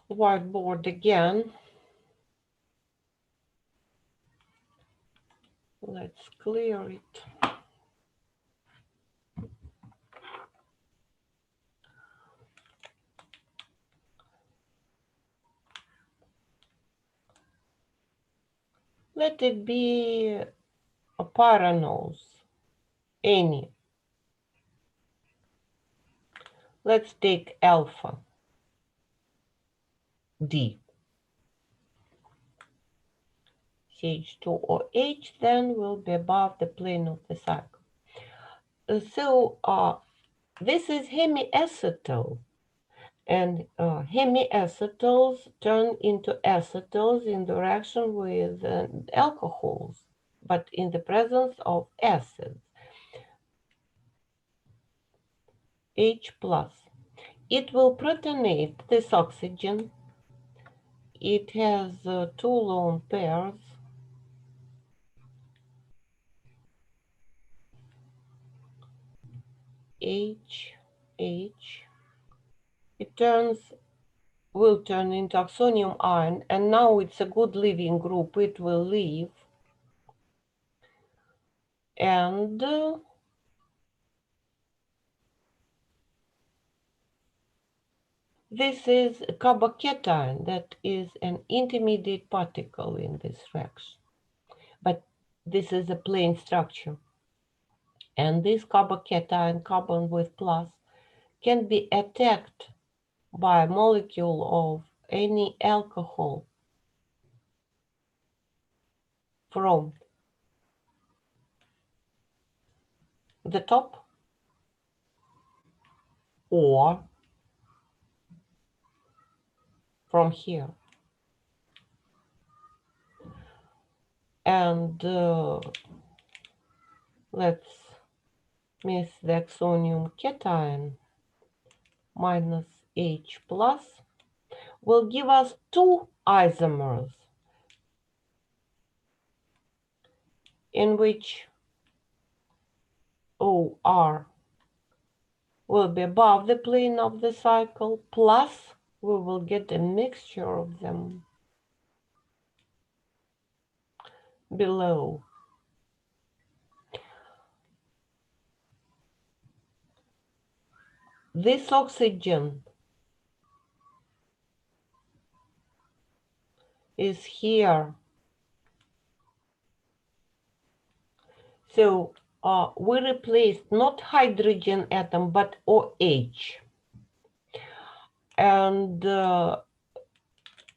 whiteboard again. Let's clear it. Let it be a pyranose, any. Let's take alpha, D. CH2OH then will be above the plane of the cycle. So this is hemiacetal, and hemiacetals turn into acetals in the reaction with alcohols, but in the presence of acids, H+. It will protonate this oxygen. It has two lone pairs, H, H. It will turn into oxonium ion, and now it's a good leaving group. It will leave, and this is a carbocation that is an intermediate particle in this reaction. But this is a plain structure. And this carbocation, carbon with plus, can be attacked by a molecule of any alcohol from the top or from here. And let's miss the oxonium cation minus H plus will give us two isomers in which OR will be above the plane of the cycle, plus we will get a mixture of them below. This oxygen is here. So we replaced not hydrogen atom, but OH. And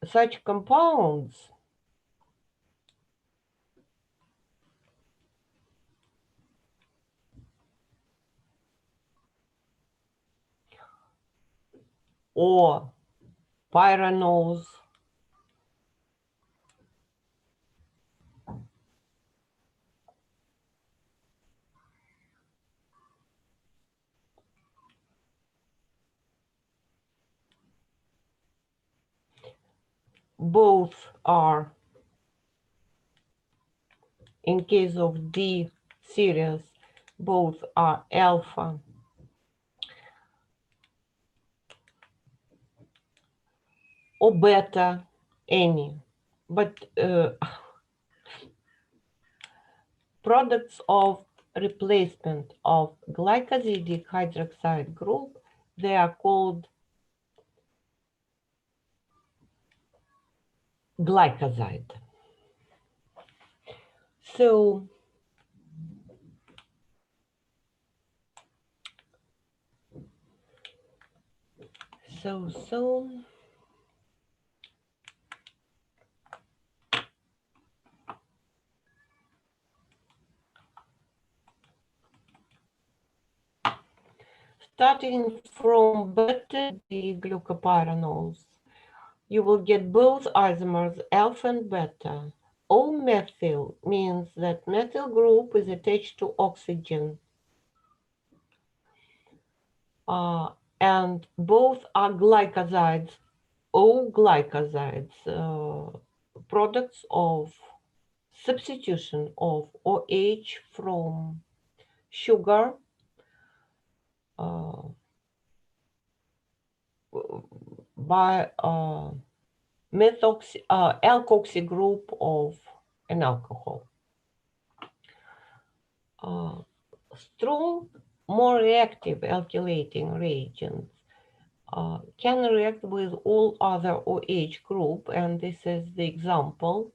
such compounds or pyranose both are, in case of D series, both are alpha. Or beta, any. But products of replacement of glycosidic hydroxide group, they are called glycoside. So starting from beta-D-glucopyranols, you will get both isomers alpha and beta. O-methyl means that methyl group is attached to oxygen, and both are glycosides, O-glycosides, products of substitution of OH from sugar by alkoxy group of an alcohol. Strong, more reactive alkylating reagents can react with all other OH group, and this is the example.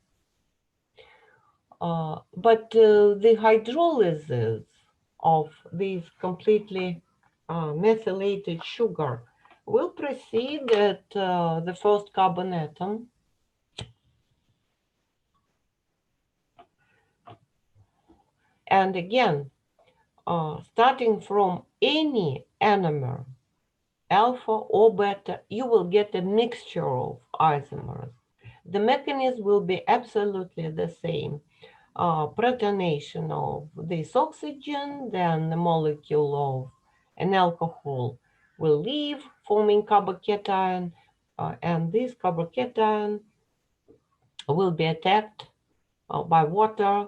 But the hydrolysis of these completely methylated sugar will proceed at the first carbon atom. And again, starting from any anomer, alpha or beta, you will get a mixture of isomers. The mechanism will be absolutely the same. Protonation of this oxygen, then the molecule of an alcohol will leave, forming carbocation, and this carbocation will be attacked by water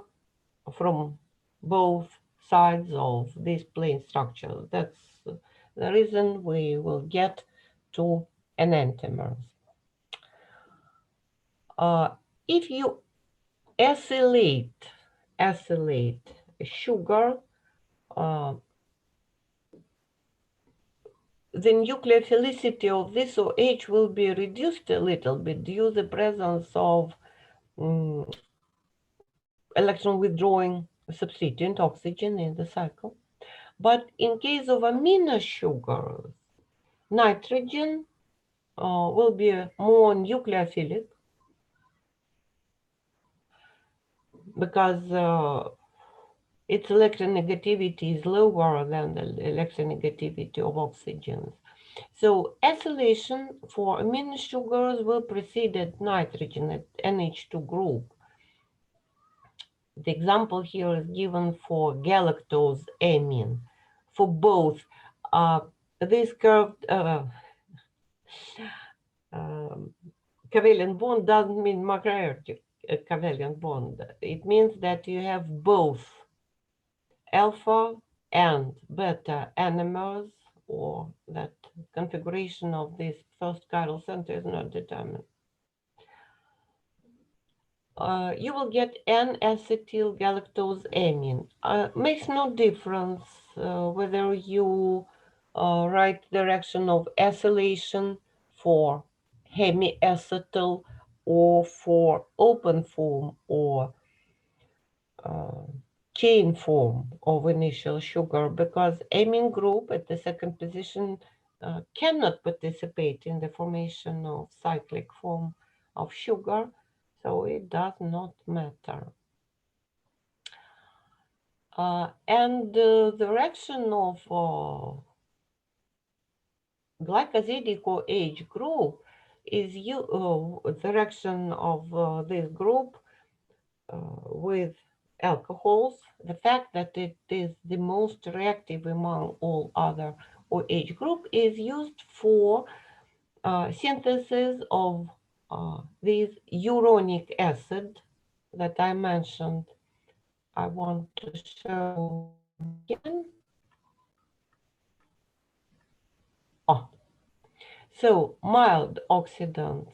from both sides of this plane structure. That's the reason we will get to enantiomers. If you acylate sugar, the nucleophilicity of this OH will be reduced a little bit due to the presence of electron withdrawing substituent oxygen in the cycle. But in case of amino sugars, nitrogen will be more nucleophilic because its electronegativity is lower than the electronegativity of oxygen. So acylation for amino sugars will precede at nitrogen at NH2 group. The example here is given for galactose amine. For both, this curved covalent bond doesn't mean macroartic covalent bond. It means that you have both alpha and beta anomers, or that configuration of this first chiral center is not determined. You will get N-acetyl galactose amine. Makes no difference whether you write direction of acylation for hemiacetal or for open form or chain form of initial sugar, because amine group at the second position cannot participate in the formation of cyclic form of sugar, so it does not matter. And the reaction of glycosidic OH group is the reaction of this group with alcohols. The fact that it is the most reactive among all other OH group is used for synthesis of this uronic acid that I mentioned. I want to show again. So mild oxidants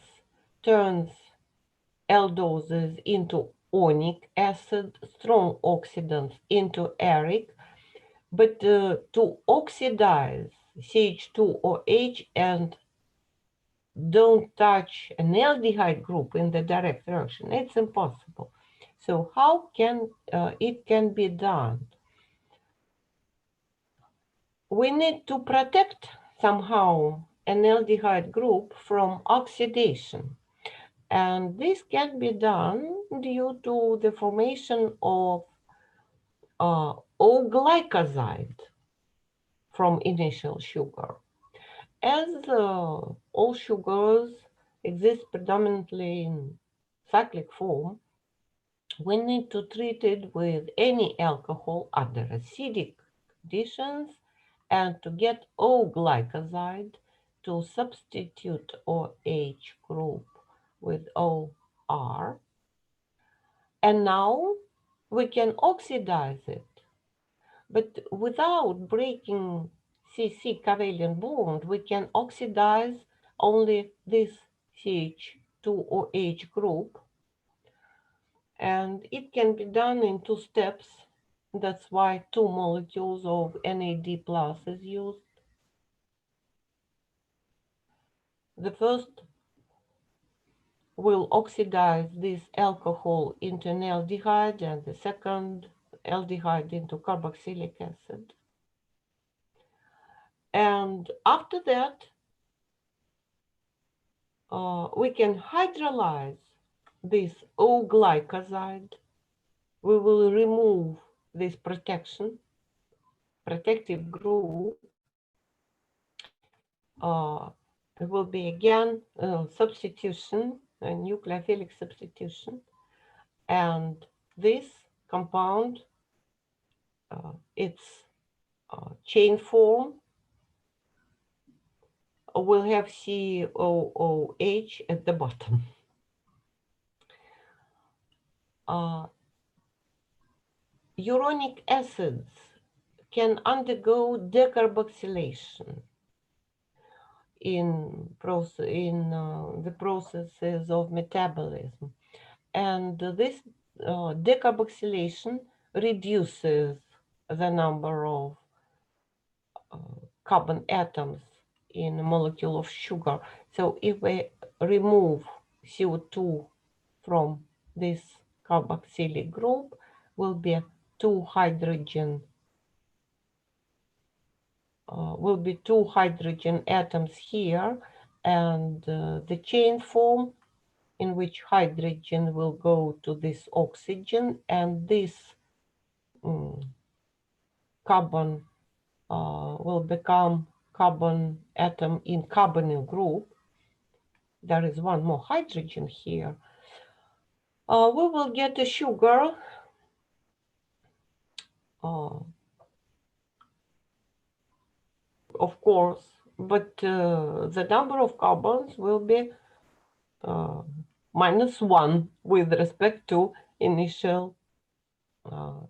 turns aldoses into onic acid, strong oxidants into uric, but to oxidize CH2OH and don't touch an aldehyde group in the direct reaction, it's impossible. So how can it can be done? We need to protect somehow an aldehyde group from oxidation. And this can be done due to the formation of O-glycoside from initial sugar. As all sugars exist predominantly in cyclic form, we need to treat it with any alcohol under acidic conditions and to get O-glycoside to substitute OH group with OR. And now we can oxidize it, but without breaking CC covalent bond, we can oxidize only this CH2OH group, and it can be done in 2 steps. That's why 2 molecules of NAD plus is used. The first will oxidize this alcohol into an aldehyde, and the second aldehyde into carboxylic acid. And after that, we can hydrolyze this O-glycoside. We will remove this protective group. It will be again substitution, a nucleophilic substitution. And this compound, its chain form will have COOH at the bottom. Uronic acids can undergo decarboxylation in the processes of metabolism. And this decarboxylation reduces the number of carbon atoms in a molecule of sugar. So if we remove CO2 from this carboxylic group, will be 2 hydrogen atoms here, and the chain form in which hydrogen will go to this oxygen, and this carbon will become carbon atom in carbonyl group. There is 1 more hydrogen here. We will get a sugar of course, but the number of carbons will be -1 with respect to initial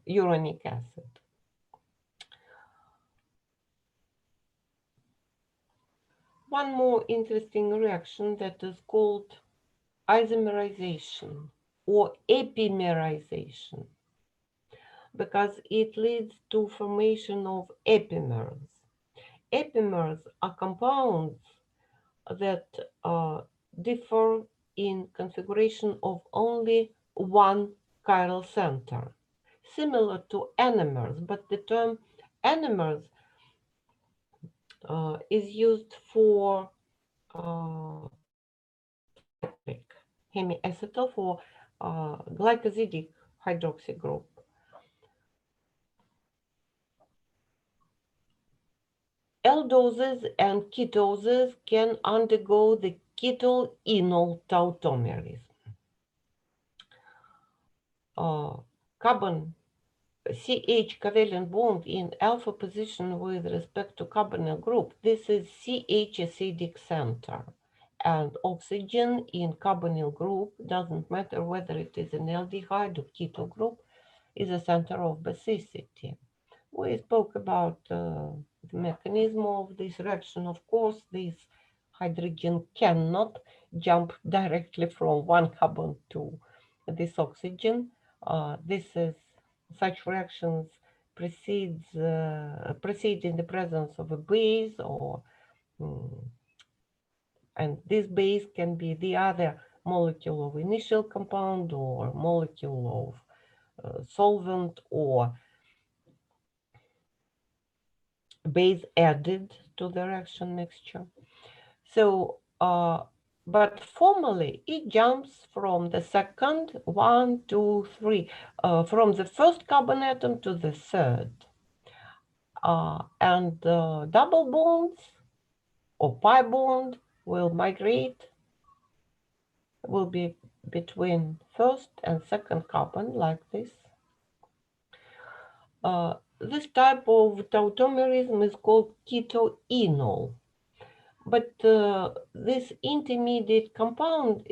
uronic acid. One more interesting reaction that is called isomerization or epimerization, because it leads to formation of epimers. Epimers are compounds that differ in configuration of only 1 chiral center, similar to anomers, but the term anomers is used for cyclic hemiacetal, for glycosidic hydroxy group. Aldoses and ketoses can undergo the ketyl-enol tautomerism. Carbon CH covalent bond in alpha position with respect to carbonyl group. This is CH acidic center, and oxygen in carbonyl group, doesn't matter whether it is an aldehyde or keto group, is a center of basicity. We spoke about the mechanism of this reaction. Of course, this hydrogen cannot jump directly from 1 carbon to this oxygen. This is such reactions proceed in the presence of a base, or and this base can be the other molecule of initial compound or molecule of solvent or base added to the reaction mixture. So, but formally, it jumps from the second, one, two, three, from the first carbon atom to the third. And double bonds or pi bond will migrate, will be between first and second carbon, like this. This type of tautomerism is called ketoenol. But this intermediate compound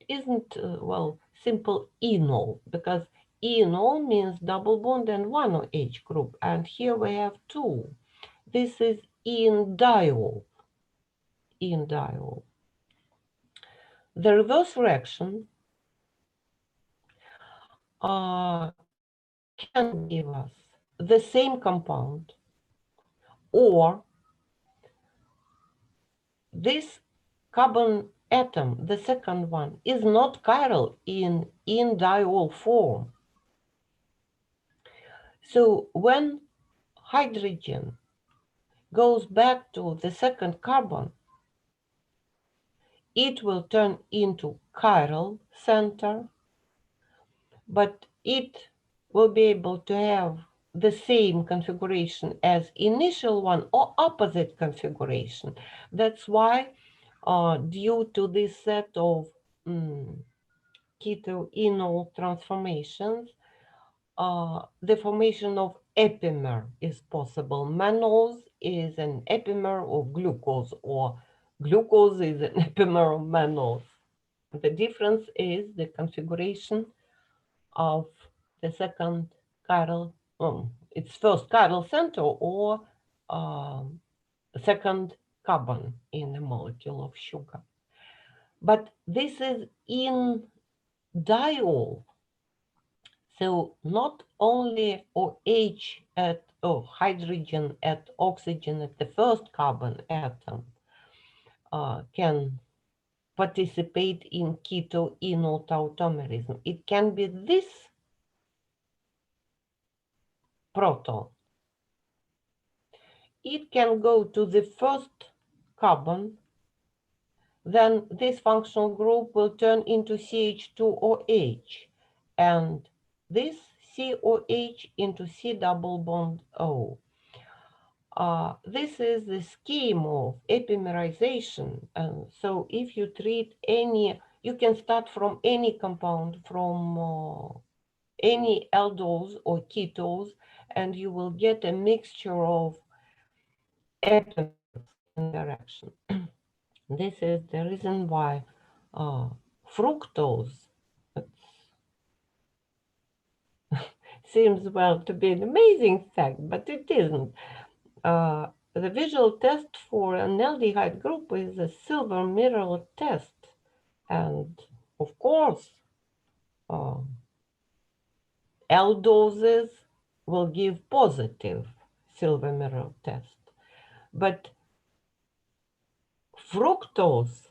isn't, well, simple enol, because enol means double bond and one OH group, and here we have two. This is endiol. Endiol. The reverse reaction can give us the same compound, or this carbon atom, the second one, is not chiral in endiol form. So when hydrogen goes back to the second carbon, it will turn into chiral center, but it will be able to have the same configuration as initial one or opposite configuration. That's why, due to this set of ketoenol transformations, the formation of epimer is possible. Mannose is an epimer of glucose, or glucose is an epimer of mannose. The difference is the configuration of the second chiral, its first chiral center, or second carbon in a molecule of sugar. But this is in diol. So not only OH at hydrogen at oxygen at the first carbon atom can participate in ketoenol tautomerism. It can be this proton. It can go to the first carbon, then this functional group will turn into CH2OH, and this COH into C double bond O. This is the scheme of epimerization. And so if you treat any, you can start from any compound, from any aldols or ketones, and you will get a mixture of epimers in the reaction. This is the reason why fructose seems, well, to be an amazing fact, but it isn't. The visual test for an aldehyde group is a silver mirror test. And of course, aldoses will give positive silver mirror test. But fructose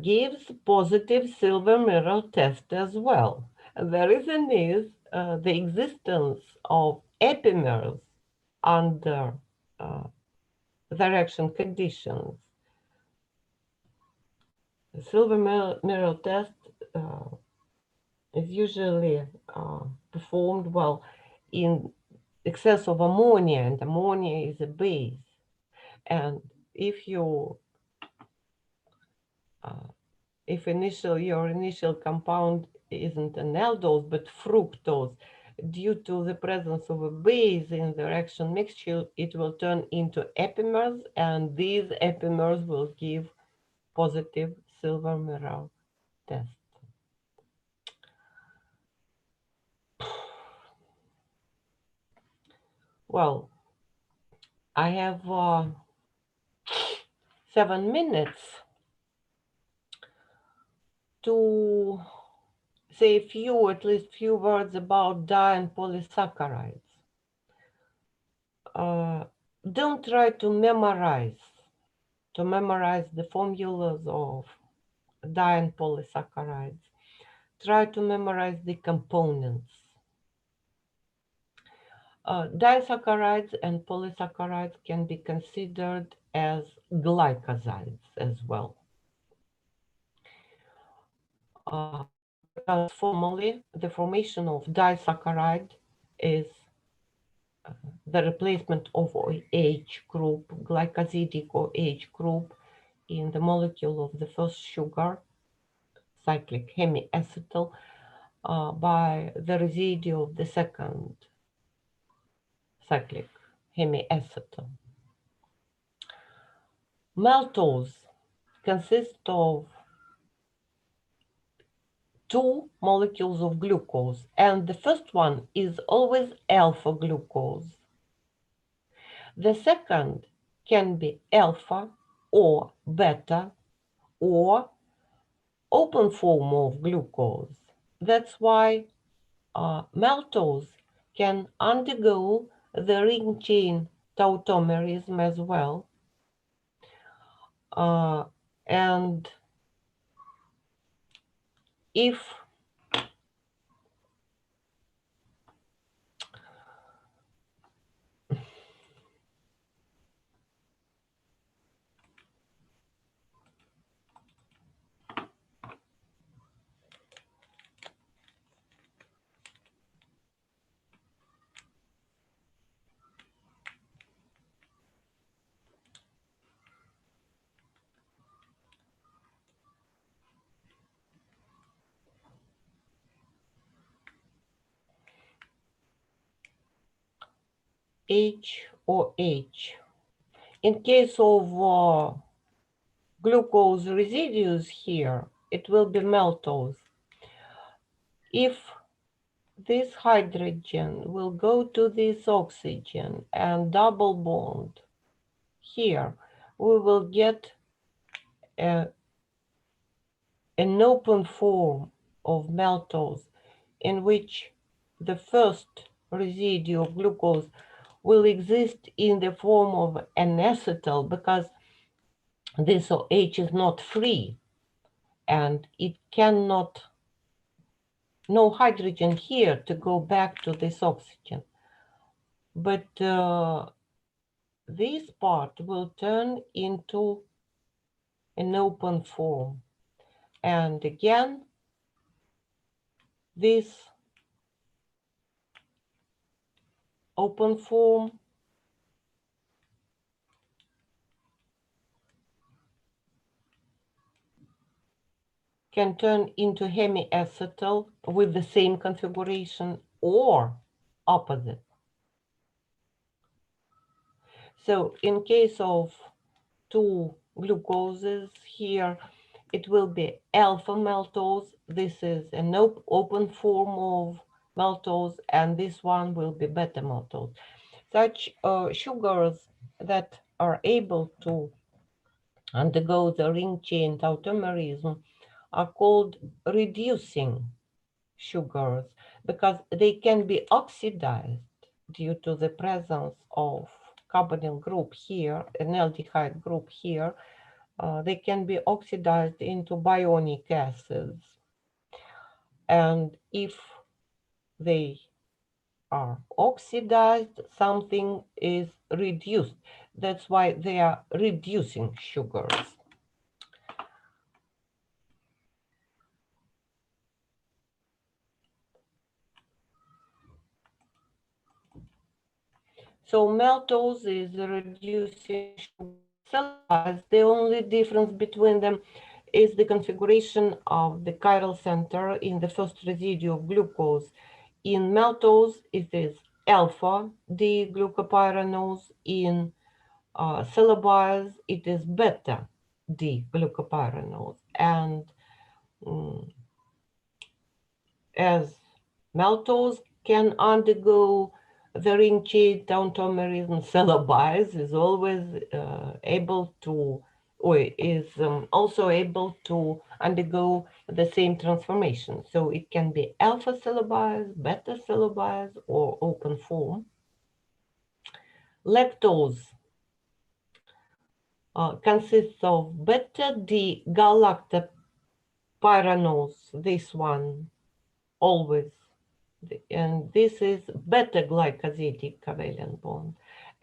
gives positive silver mirror test as well. The reason is the existence of epimers under the reaction conditions. The silver mirror test is usually performed, well, in excess of ammonia, and ammonia is a base. And if you if your initial compound isn't an aldose but fructose, due to the presence of a base in the reaction mixture, it will turn into epimers, and these epimers will give positive silver mirror test. Well, I have 7 minutes to say at least few words about di and polysaccharides. Don't try to memorize the formulas of di and polysaccharides. Try to memorize the components. Disaccharides and polysaccharides can be considered as glycosides as well. Because formally, the formation of disaccharide is the replacement of OH group, glycosidic OH group, in the molecule of the first sugar, cyclic hemiacetal, by the residue of the second cyclic hemiacetal. Maltose consists of two molecules of glucose, and the first one is always alpha glucose. The second can be alpha or beta or open form of glucose. That's why maltose can undergo the ring chain tautomerism as well. And if H or H. In case of glucose residues here, it will be maltose. If this hydrogen will go to this oxygen and double bond here, we will get an open form of maltose in which the first residue of glucose will exist in the form of an acetal because this OH is not free and it cannot, no hydrogen here to go back to this oxygen. But this part will turn into an open form. And again, this open form can turn into hemiacetal with the same configuration or opposite. So in case of two glucoses here, it will be alpha maltose. This is an open form of maltose, and this one will be beta maltose. Such sugars that are able to undergo the ring chain tautomerism are called reducing sugars because they can be oxidized due to the presence of carbonyl group here, an aldehyde group here. They can be oxidized into bionic acids. And if they are oxidized, something is reduced. That's why they are reducing sugars. So maltose is reducing sugar. The only difference between them is the configuration of the chiral center in the first residue of glucose. In maltose, it is alpha D-glucopyranose. In syllabides, it is beta D-glucopyranose. And as maltose can undergo the ring chain tautomerism, syllabides is always able to or is also able to undergo the same transformation. So it can be alpha syllabase, beta syllabase, or open form. Lactose consists of beta D galactopyranose, this one always, and this is beta glycosidic covalent bond.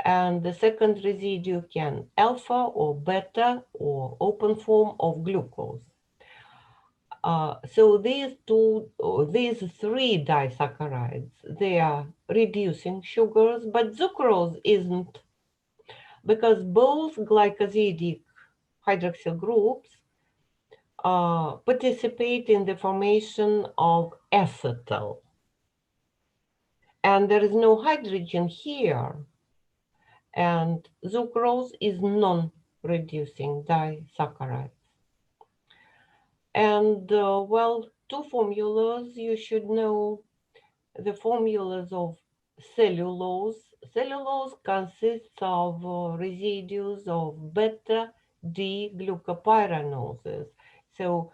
And the second residue can alpha or beta or open form of glucose. So these three disaccharides, they are reducing sugars, but sucrose isn't, because both glycosidic hydroxyl groups participate in the formation of acetal. And there is no hydrogen here. And sucrose is non-reducing disaccharides. And well, two formulas you should know. The formulas of cellulose. Cellulose consists of residues of beta D glucopyranoses. So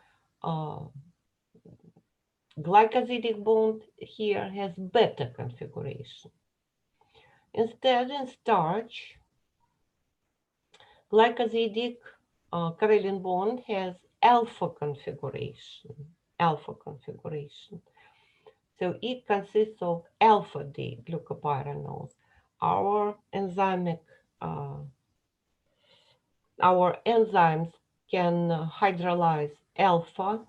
glycosidic bond here has beta configuration. Instead, in starch, glycosidic covalent bond has alpha configuration. Alpha configuration. So it consists of alpha D glucopyranose. Our enzymes can hydrolyze alpha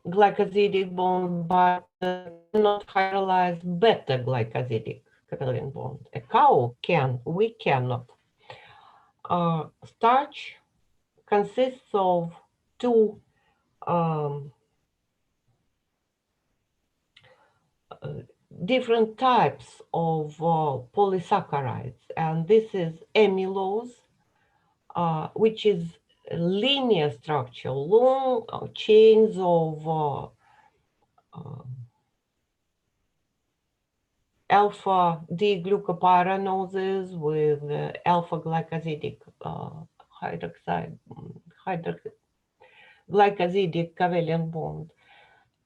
glycosidic bond, but cannot hydrolyze beta glycosidic covalent bond. A cow can, we cannot. Starch consists of two different types of polysaccharides, and this is amylose, which is a linear structure, long chains of alpha D glucopyranoses with alpha glycosidic glycosidic covalent bond,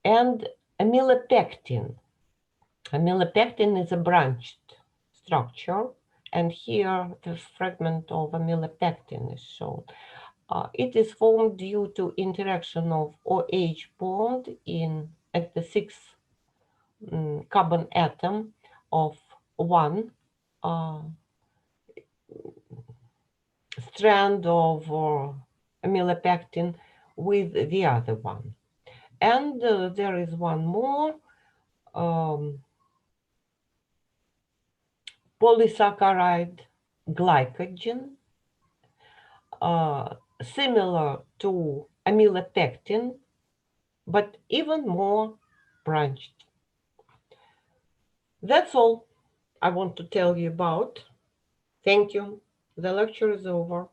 and amylopectin. Amylopectin is a branched structure, and here the fragment of amylopectin is shown. It is formed due to interaction of OH bond at the sixth carbon atom of one strand of amylopectin with the other one. And there is one more polysaccharide, glycogen, similar to amylopectin, but even more branched. That's all I want to tell you about. Thank you. The lecture is over.